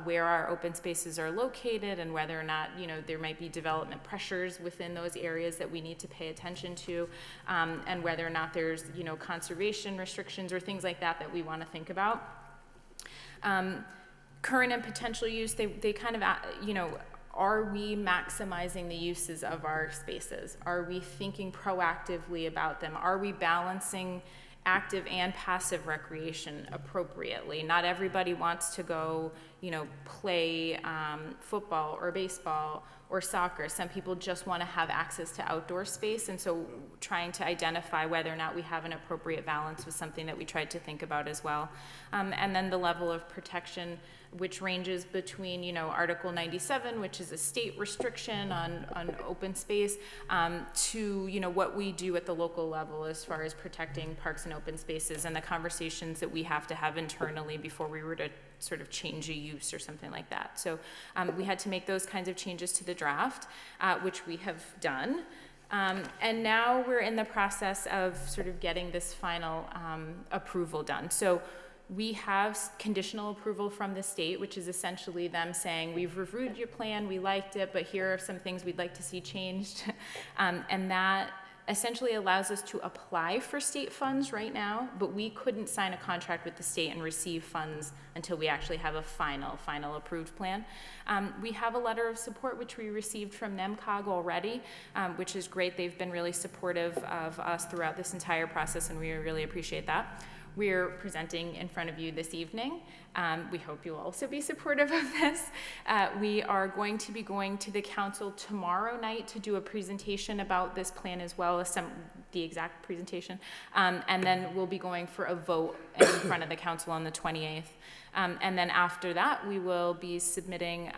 where our open spaces are located and whether or not, you know, there might be development pressures within those areas that we need to pay attention to, and whether or not there's, you know, conservation restrictions or things like that that we want to think about. Current and potential use, they kind of, you know, are we maximizing the uses of our spaces? Are we thinking proactively about them? Are we balancing active and passive recreation appropriately? Not everybody wants to go, you know, play football or baseball or soccer. Some people just want to have access to outdoor space, and so trying to identify whether or not we have an appropriate balance was something that we tried to think about as well. And then the level of protection, which ranges between, Article 97, which is a state restriction on open space, to, what we do at the local level as far as protecting parks and open spaces, and the conversations that we have to have internally before we were to sort of change a use or something like that. So we had to make those kinds of changes to the draft, which we have done. And now we're in the process of sort of getting this final approval done. So we have conditional approval from the state, which is essentially them saying, we've reviewed your plan, we liked it, but here are some things we'd like to see changed. And that essentially allows us to apply for state funds right now, but we couldn't sign a contract with the state and receive funds until we actually have a final approved plan. We have a letter of support which we received from NEMCOG already, which is great. They've been really supportive of us throughout this entire process, and we really appreciate that. We're presenting in front of you this evening. We hope you'll also be supportive of this. We are going to be going to the council tomorrow night to do a presentation about this plan as well as the exact presentation. And then we'll be going for a vote in front of the council on the 28th. And then after that, we will be submitting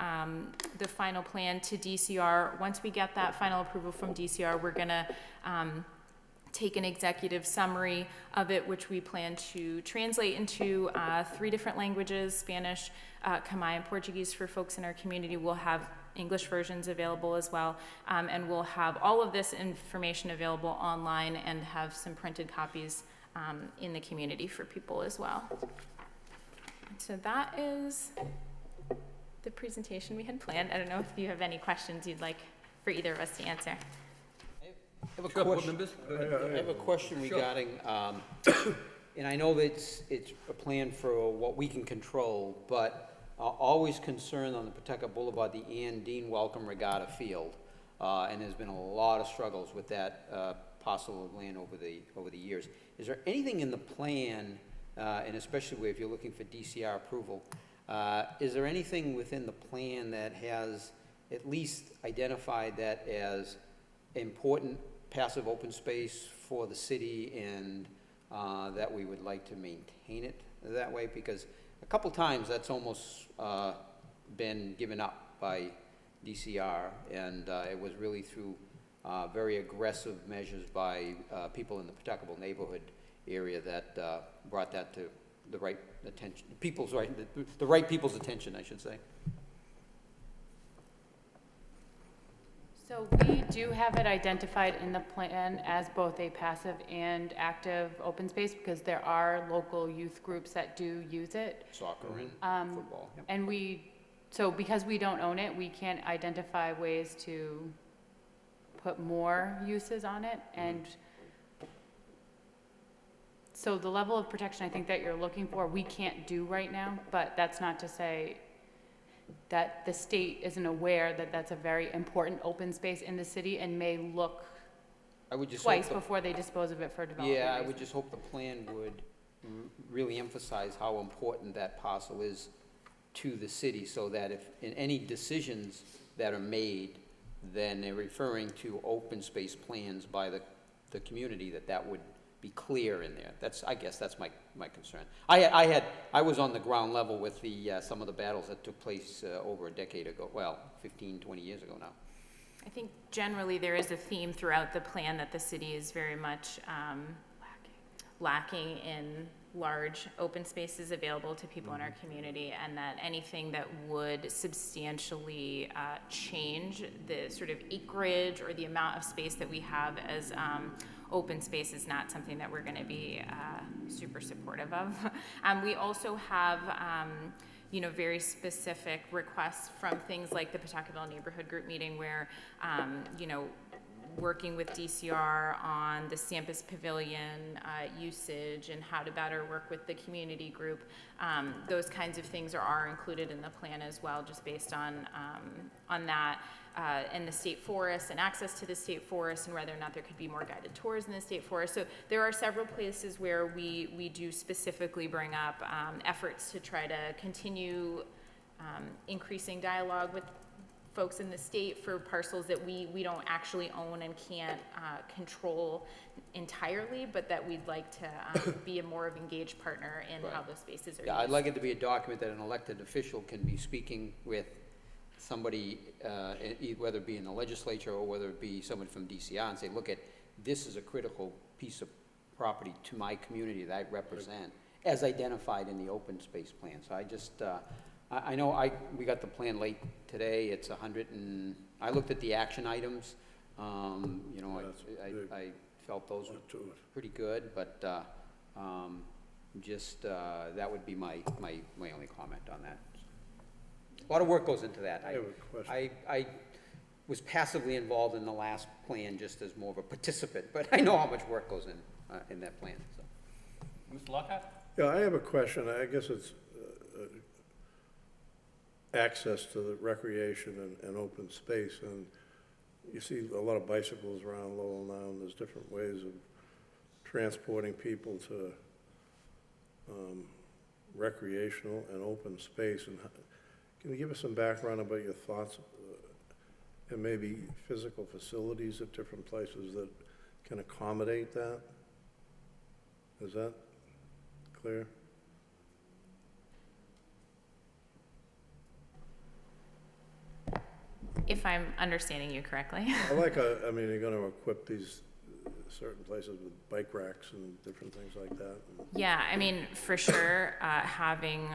the final plan to DCR. Once we get that final approval from DCR, we're gonna take an executive summary of it, which we plan to translate into 3 different languages: Spanish, Khmer, and Portuguese for folks in our community. We'll have English versions available as well, and we'll have all of this information available online and have some printed copies in the community for people as well. So that is the presentation we had planned. I don't know if you have any questions you'd like for either of us to answer. I have a question regarding, and I know that it's a plan for what we can control, but always concerned on the Pawtucket Boulevard, the Ann Dean Welcome Regatta Field, and there's been a lot of struggles with that parcel of land over the years. Is there anything in the plan, and especially if you're looking for DCR approval, is there anything within the plan that has at least identified that as important passive open space for the city, and that we would like to maintain it that way? Because a couple times that's almost been given up by DCR, and it was really through very aggressive measures by people in the Pawtucket neighborhood area that brought that to the right attention, the right people's attention, I should say. So we do have it identified in the plan as both a passive and active open space, because there are local youth groups that do use it. Soccer and football. Yep. And so because we don't own it, we can't identify ways to put more uses on it. And so the level of protection I think that you're looking for, we can't do right now, but that's not to say that the state isn't aware that that's a very important open space in the city and may look twice before they dispose of it for development. Yeah, I would just hope the plan would really emphasize how important that parcel is to the city, so that if in any decisions that are made, then they're referring to open space plans by the community, that would be clear in there. I guess that's my concern. I was on the ground level with some of the battles that took place over a decade ago, well, 15, 20 years ago now. I think generally there is a theme throughout the plan that the city is very much lacking in large open spaces available to people in our community, and that anything that would substantially change the sort of acreage or the amount of space that we have as open space is not something that we're going to be super supportive of. We also have very specific requests from things like the Pawtucketville Neighborhood Group meeting, where working with DCR on the Campus Pavilion usage and how to better work with the community group. Those kinds of things are included in the plan as well, just based on that. And the state forest and access to the state forest, and whether or not there could be more guided tours in the state forest. So there are several places where we do specifically bring up efforts to try to continue increasing dialogue with folks in the state for parcels that we don't actually own and can't control entirely, but that we'd like to be a more of engaged partner in how those spaces are used. Yeah, I'd like it to be a document that an elected official can be speaking with somebody, whether it be in the legislature or whether it be someone from DCR, and say, look, this is a critical piece of property to my community that I represent, as identified in the open space plan. So I just, I know we got the plan late today. It's 100 and, I looked at the action items. You know, I felt those were pretty good, but that would be my only comment on that. A lot of work goes into that. I have a question. I was passively involved in the last plan just as more of a participant, but I know how much work goes in that plan, so. Mr. Lockhart? Yeah, I have a question. I guess it's access to the recreation and open space. And you see a lot of bicycles around Lowell now, and there's different ways of transporting people to recreational and open space. And can you give us some background about your thoughts and maybe physical facilities at different places that can accommodate that? Is that clear? If I'm understanding you correctly. I mean, you're gonna equip these certain places with bike racks and different things like that. Yeah, I mean, for sure, having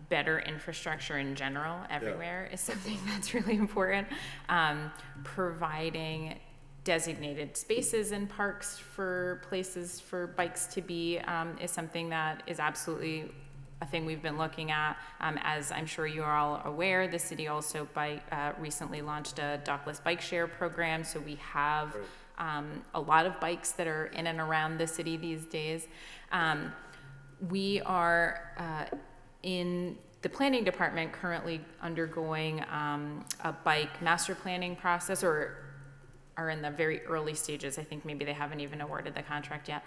better infrastructure in general everywhere is something that's really important. Providing designated spaces in parks for places for bikes to be is something that is absolutely a thing we've been looking at. As I'm sure you are all aware, the city also recently launched a dockless bike share program, so we have a lot of bikes that are in and around the city these days. We are in the planning department currently undergoing a bike master planning process, or are in the very early stages. I think maybe they haven't even awarded the contract yet,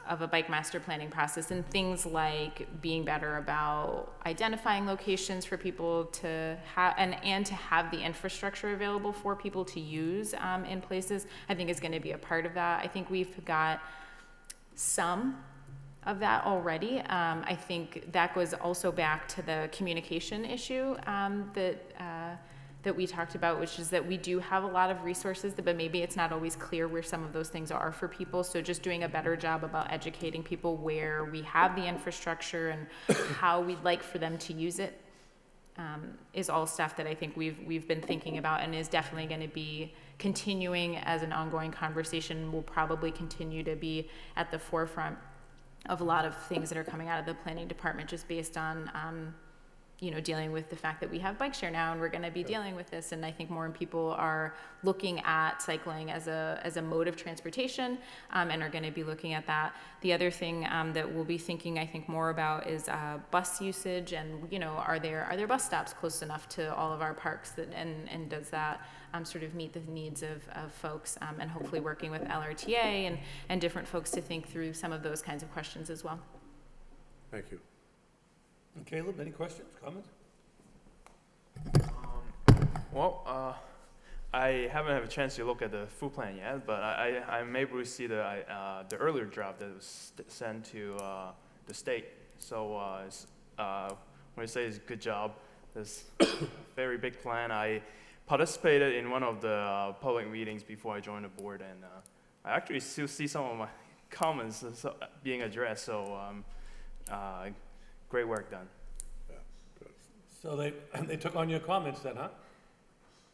of a bike master planning process, and things like being better about identifying locations for people to have, and to have the infrastructure available for people to use in places, I think is going to be a part of that. I think we've got some of that already. I think that goes also back to the communication issue that we talked about, which is that we do have a lot of resources, but maybe it's not always clear where some of those things are for people. So just doing a better job about educating people where we have the infrastructure and how we'd like for them to use it is all stuff that I think we've been thinking about, and is definitely going to be continuing as an ongoing conversation. Will probably continue to be at the forefront of a lot of things that are coming out of the planning department, just based on dealing with the fact that we have bike share now, and we're going to be dealing with this. And I think more people are looking at cycling as a mode of transportation, and are going to be looking at that. The other thing that we'll be thinking, I think, more about is bus usage, and are there bus stops close enough to all of our parks, and does that sort of meet the needs of folks, and hopefully working with LRTA and different folks to think through some of those kinds of questions as well. Thank you. Caleb, any questions, comments? I haven't had a chance to look at the food plan yet, but I'm able to see the earlier draft that was sent to the state. So when I say it's a good job, this very big plan. I participated in one of the public meetings before I joined the board, and I actually still see some of my comments being addressed. So great work done. Yeah, good. So they took on your comments then, huh?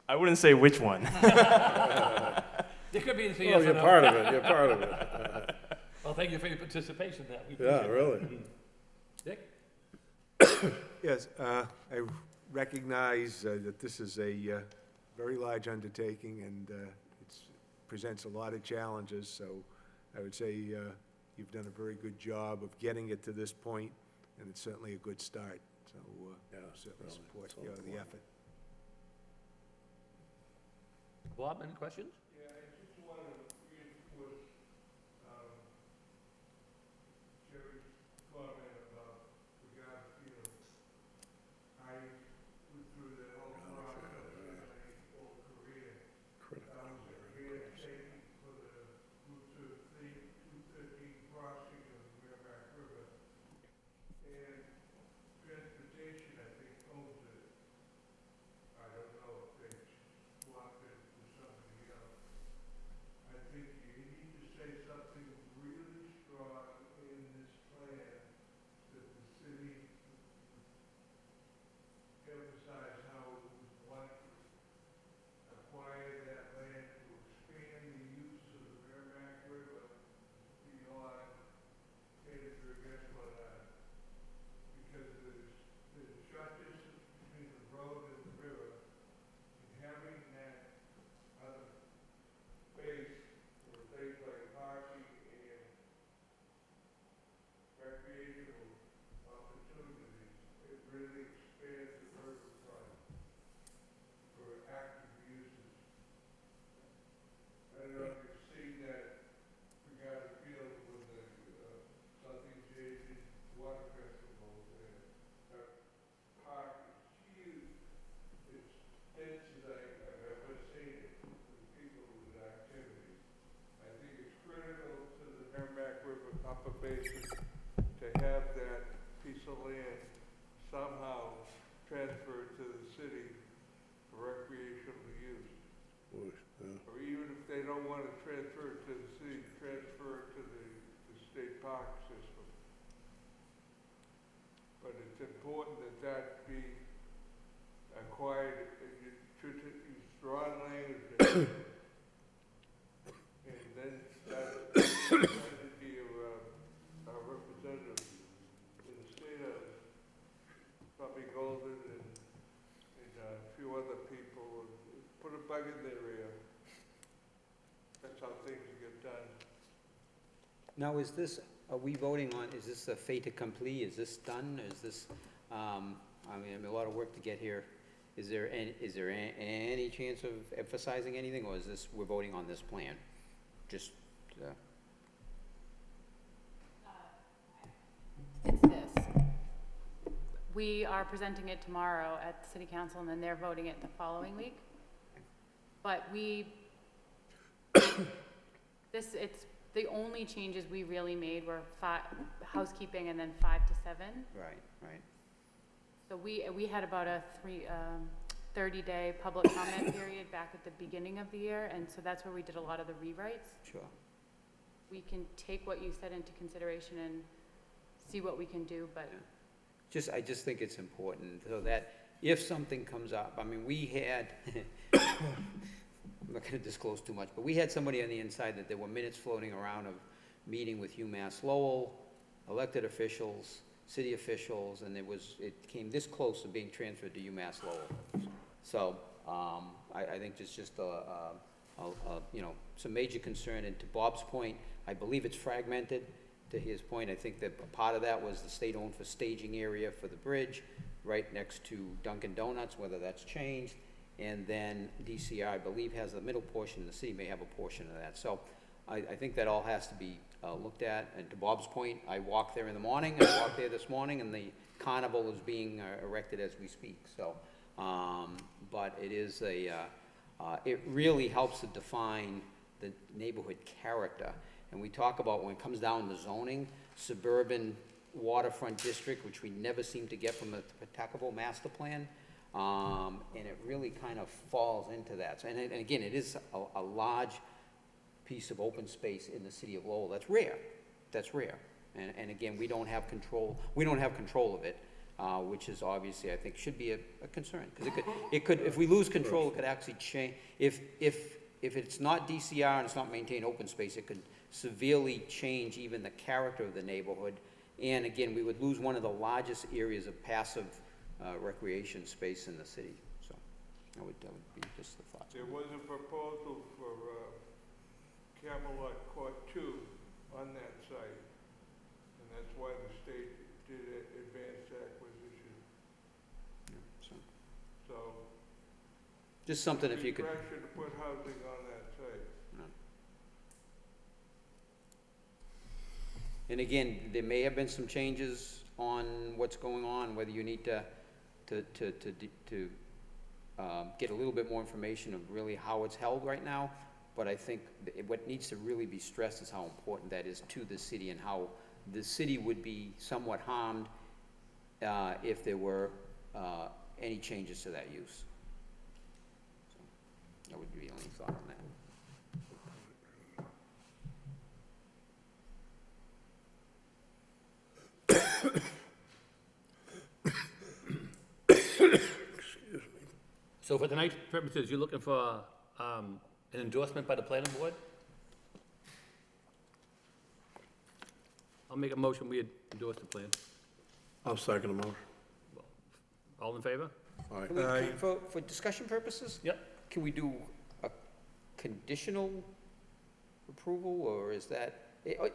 I wouldn't say which one. There could be a yes Well, you're or no. part of it. You're part of it. Well, thank you for your participation in that. We Yeah, appreciate really. it. Dick? Yes, I recognize that this is a very large undertaking, and it presents a lot of challenges, so I would say you've done a very good job of getting it to this point, and it's certainly a good start. So certainly really, support it's so the important. effort. Bob, any questions? Yeah, I just wanted to reinforce Jerry's comment about the Garfield. I went through the whole process, and I really expand the riverfront for active uses. I don't know if you've seen that, we got a field with the Southeast Asian Water Festival there. That park is huge. It's dense as I've ever seen it, with people with activities. I think it's critical to the Merrimack River Upper Basin to have that piece of land somehow transferred to the city for recreational use. Or even if they don't want to transfer it to the city, transfer it to the state park system. But it's important that that be acquired, and you should use strong language. And then that should be a representative in the state of probably Golden and a few other people, put a bug in their ear. That's how things get done. Now, is this, are we voting on, is this a fait accompli? Is this done? Is this, I mean, a lot of work to get here. Is there any chance of emphasizing anything, or is this, we're voting on this plan? Just, It's this. We are presenting it tomorrow at the city council, and then they're voting it the following week. But it's, the only changes we really made were housekeeping and then 5 to 7. right. So we had about a 30-day public comment period back at the beginning of the year, and so that's where we did a lot of the rewrites. Sure. We can take what you said into consideration and see what we can do, but I just think it's important, so that if something comes up, I mean, we had, I'm not gonna disclose too much, but we had somebody on the inside that there were minutes floating around of meeting with UMass Lowell, elected officials, city officials, and it came this close to being transferred to UMass Lowell. So, I think there's just you know, some major concern, and to Bob's point, I believe it's fragmented. To his point, I think that part of that was the state-owned for staging area for the bridge, right next to Dunkin' Donuts, whether that's changed. And then DCI, I believe, has the middle portion, the city may have a portion of that. So I think that all has to be looked at. And to Bob's point, I walked there in the morning, I walked there this morning, and the carnival is being erected as we speak. So, but it is it really helps to define the neighborhood character. And we talk about, when it comes down to zoning, suburban waterfront district, which we never seem to get from the Pawtuckaville master plan. And it really kind of falls into that. So, and again, it is a large piece of open space in the city of Lowell. That's rare. That's rare. And again, we don't have control of it, which is obviously, I think, should be a concern. Because it could, if we lose control, it could actually change. If it's not DCR and it's not maintained open space, it could severely change even the character of the neighborhood. And again, we would lose one of the largest areas of passive recreation space in the city. So that would be just the thought. There was a proposal for Camelot Court 2 on that site, and that's why the state did an advanced acquisition. Yeah, So just something if you could. Pressure to put housing on that site. And again, there may have been some changes on what's going on, whether you need to get a little bit more information of really how it's held right now. But I think what needs to really be stressed is how important that is to the city, and how the city would be somewhat harmed if there were any changes to that use. So that would be the only thought on that. So for tonight's purposes, you're looking for an endorsement by the planning board? I'll make a motion, we endorse the plan. I'll second the motion. All in favor? Aye. Can we, for discussion purposes? Yep. Can we do a conditional approval, or is that,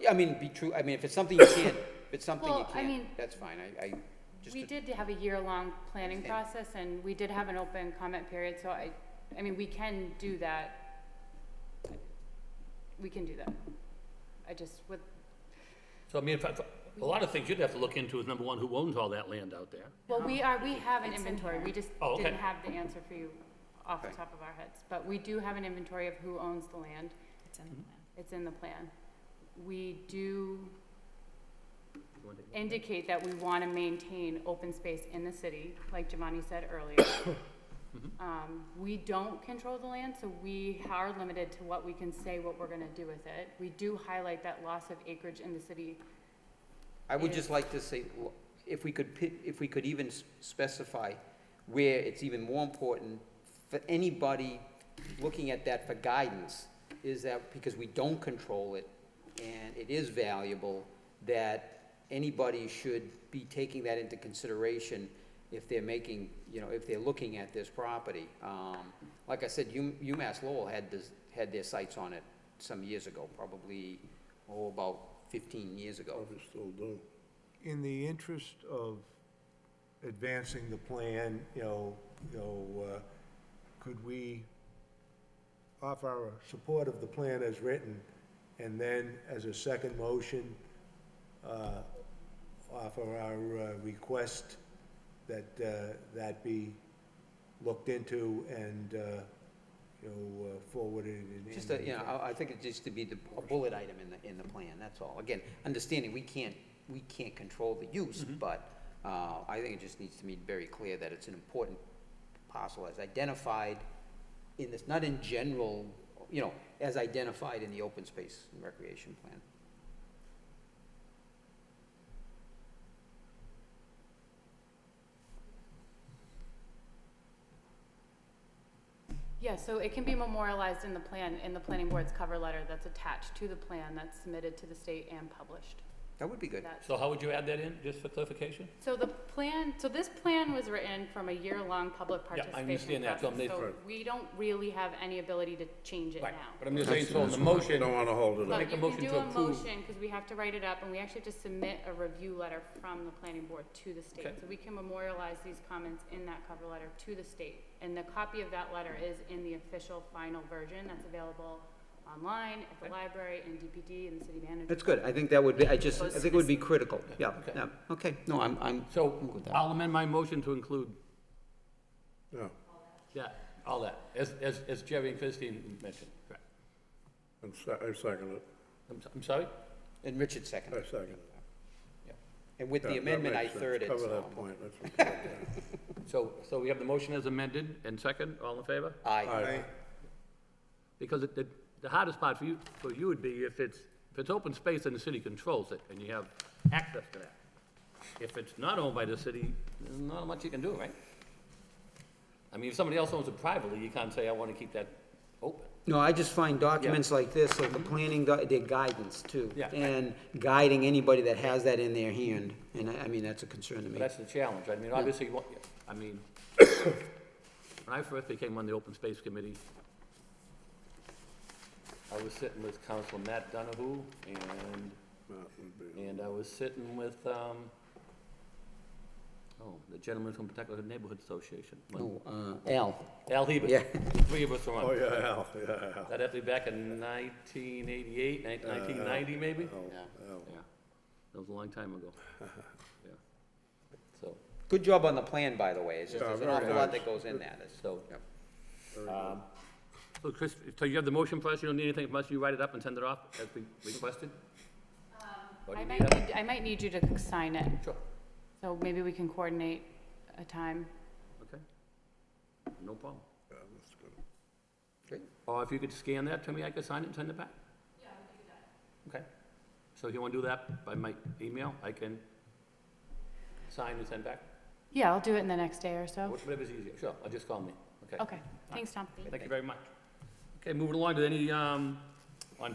I mean, be true, I mean, if it's something you can't, if it's something you Well, I can't, mean- that's fine, Just We to- did have a year-long planning Okay. process, and we did have an open comment period, so I mean, we can do that. We can do that. I just, with, So I mean, a lot of things you'd have to look into is, number one, who owns all that land out there? well, we have an inventory, we just Oh, okay. didn't have the answer for you off the Okay. top of our heads. But we do have an inventory of who owns the land. It's in the plan. It's in the plan. We do indicate that we want to maintain open space in the city, like Giovanni said earlier. We don't control the land, so we are limited to what we can say, what we're gonna do with it. We do highlight that loss of acreage in the city. I would just like to say, if we could even specify where it's even more important for anybody looking at that for guidance, is that because we don't control it and it is valuable, that anybody should be taking that into consideration if they're making, if they're looking at this property. Like I said, UMass Lowell had their sights on it some years ago, probably, about 15 years ago. Probably still do. In the interest of advancing the plan, could we offer our support of the plan as written, and then as a second motion, offer our request that that be looked into and, forwarded in. Just, I think it just to be a bullet item in the plan, that's all. Again, understanding we can't control the use, but I think it just needs to be very clear that it's an important parcel as identified in this, not in general, as identified in the open space and recreation plan. Yeah, so it can be memorialized in the plan, in the planning board's cover letter that's attached to the plan that's submitted to the state and published. That would be good. That's- So how would you add that in, just for clarification? So this plan was written from a year-long public Yeah, I participation understand that, so process, I'm- so we don't really have any ability to change it Right, now. but I'm just saying, so in the You motion, don't want to hold it But up. Make a you motion can to do a approve. motion, because we have to write it up, and we actually have to submit a review letter from the planning board to the state. Okay. So we can memorialize these comments in that cover letter to the state. And the copy of that letter is in the official final version that's available online, at the library, in DPD, and the city manager. That's good, I think that would be, I think it would be critical, yeah, Okay. yeah, okay, no, I'm so good with that. I'll amend my motion to include, Yeah, yeah, all that, as Jerry and Christine mentioned. Correct. I second it. I'm sorry? And Richard I seconded. second it. And with Yeah, the that amendment, I makes sense. thirded, Cover so. that point, that's okay, yeah. So we have the motion as amended, and second, all in favor? Aye. Aye. Because the hardest part for you would be if it's open space and the city controls it, and you have access to that. If it's not owned by the city, there's not much you can do, right? I mean, if somebody else owns it privately, you can't say, I want to keep that open. No, I just find documents like this, like the planning, their guidance too. Yeah. And guiding anybody that has that in their hand, and I mean, that's a concern to But me. that's the challenge. I mean, obviously, I mean, when I first became on the Open Space Committee, I was sitting with Councilor Matt Donahue, That would be- and I was sitting with, the gentleman from Pawtucket Neighborhood Association. Oh, Al, Al Hebert. Yeah. Three of us were on. Oh, yeah, Al, yeah, Al. That'd have to be back in 1988, 1990 maybe? Al, Yeah. Al. Yeah, that was a long time ago. Yeah. So, good job on the plan, by the way, it's just, Yeah, there's an very awful lot nice. that goes in that. so, Yep. so Chris, so you have the motion for us, you don't need anything from us, you write it up and send it off as we requested? Or do you need that? I might need you to sign it, Sure, so maybe we can coordinate a time. okay. No problem. Yeah, that's good. Great. Or if you could scan that to me, I could sign it and send it back? Yeah, we can do that. Okay. So if you want to do that by my email, I can sign and send back? Yeah, I'll do it in the next day or so. Whatever's easier, sure, or just call me, okay? Okay, thanks, Tom. Thank you very much. Okay, moving along, do any, on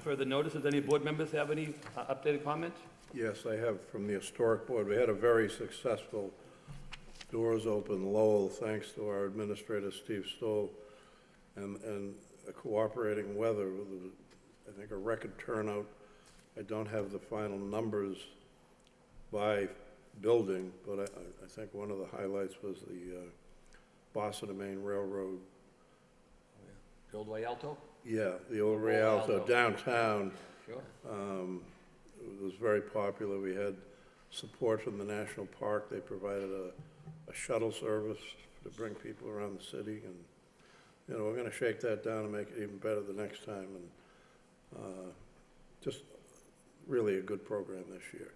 further notices, any board members have any updated comments? Yes, I have from the Historic Board. We had a very successful Doors Open Lowell, thanks to our administrator, Steve Stoll, and a cooperating weather with, I think, a record turnout. I don't have the final numbers by building, but I think one of the highlights was the Boston to Maine Railroad. The old Way Alto? Yeah, the old Old Rialto Rialto. downtown. Sure. It was very popular. We had support from the National Park. They provided a shuttle service to bring people around the city. And, you know, we're gonna shake that down and make it even better the next time. And just really a good program this year.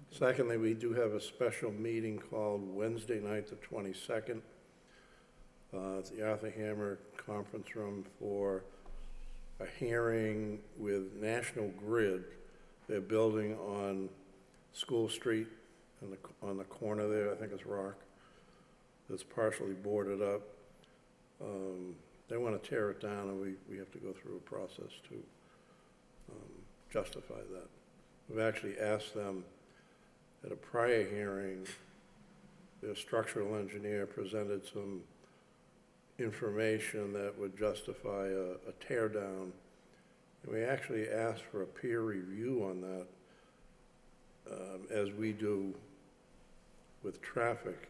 Secondly, we do have a special meeting called Wednesday night, the 22nd, at the Arthur Hammer Conference Room for a hearing with National Grid. They're building on School Street on the corner there, I think it's Rock, that's partially boarded up. They want to tear it down, and we have to go through a process to justify that. We've actually asked them at a prior hearing, their structural engineer presented some information that would justify a tear down. And we actually asked for a peer review on that, as we do with traffic,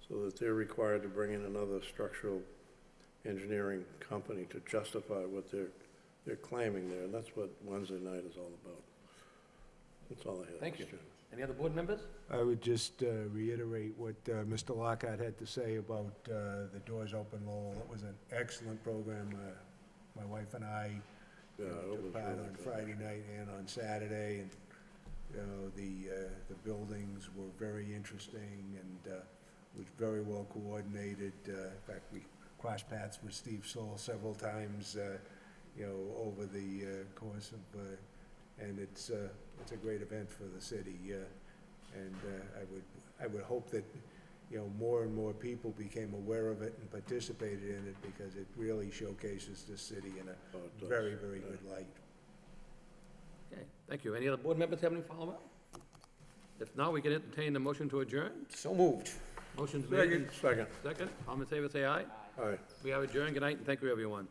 so that they're required to bring in another structural engineering company to justify what they're claiming there, and that's what Wednesday night is all about. That's all I have. Thank you. Mr. Chairman. Any other board members? I would just reiterate what Mr. Lockhart had to say about the Doors Open Lowell. It was an excellent program. My wife and I Yeah, it was took part really on good. Friday night and on Saturday, and, you know, the buildings were very interesting and was very well coordinated. In fact, we crossed paths with Steve Soul several times, you know, over the course of, and it's a great event for the city, and I would hope that, you know, more and more people became aware of it and participated in it, because it really showcases the city in Oh, it a does. very, very good light. Okay, thank you. Any other board members have any follow-up? If not, we can entertain the motion to adjourn. So moved. Motion's made. Second. Second. All in favor, say aye. All right. We are adjourned. Good night, and thank you, everyone.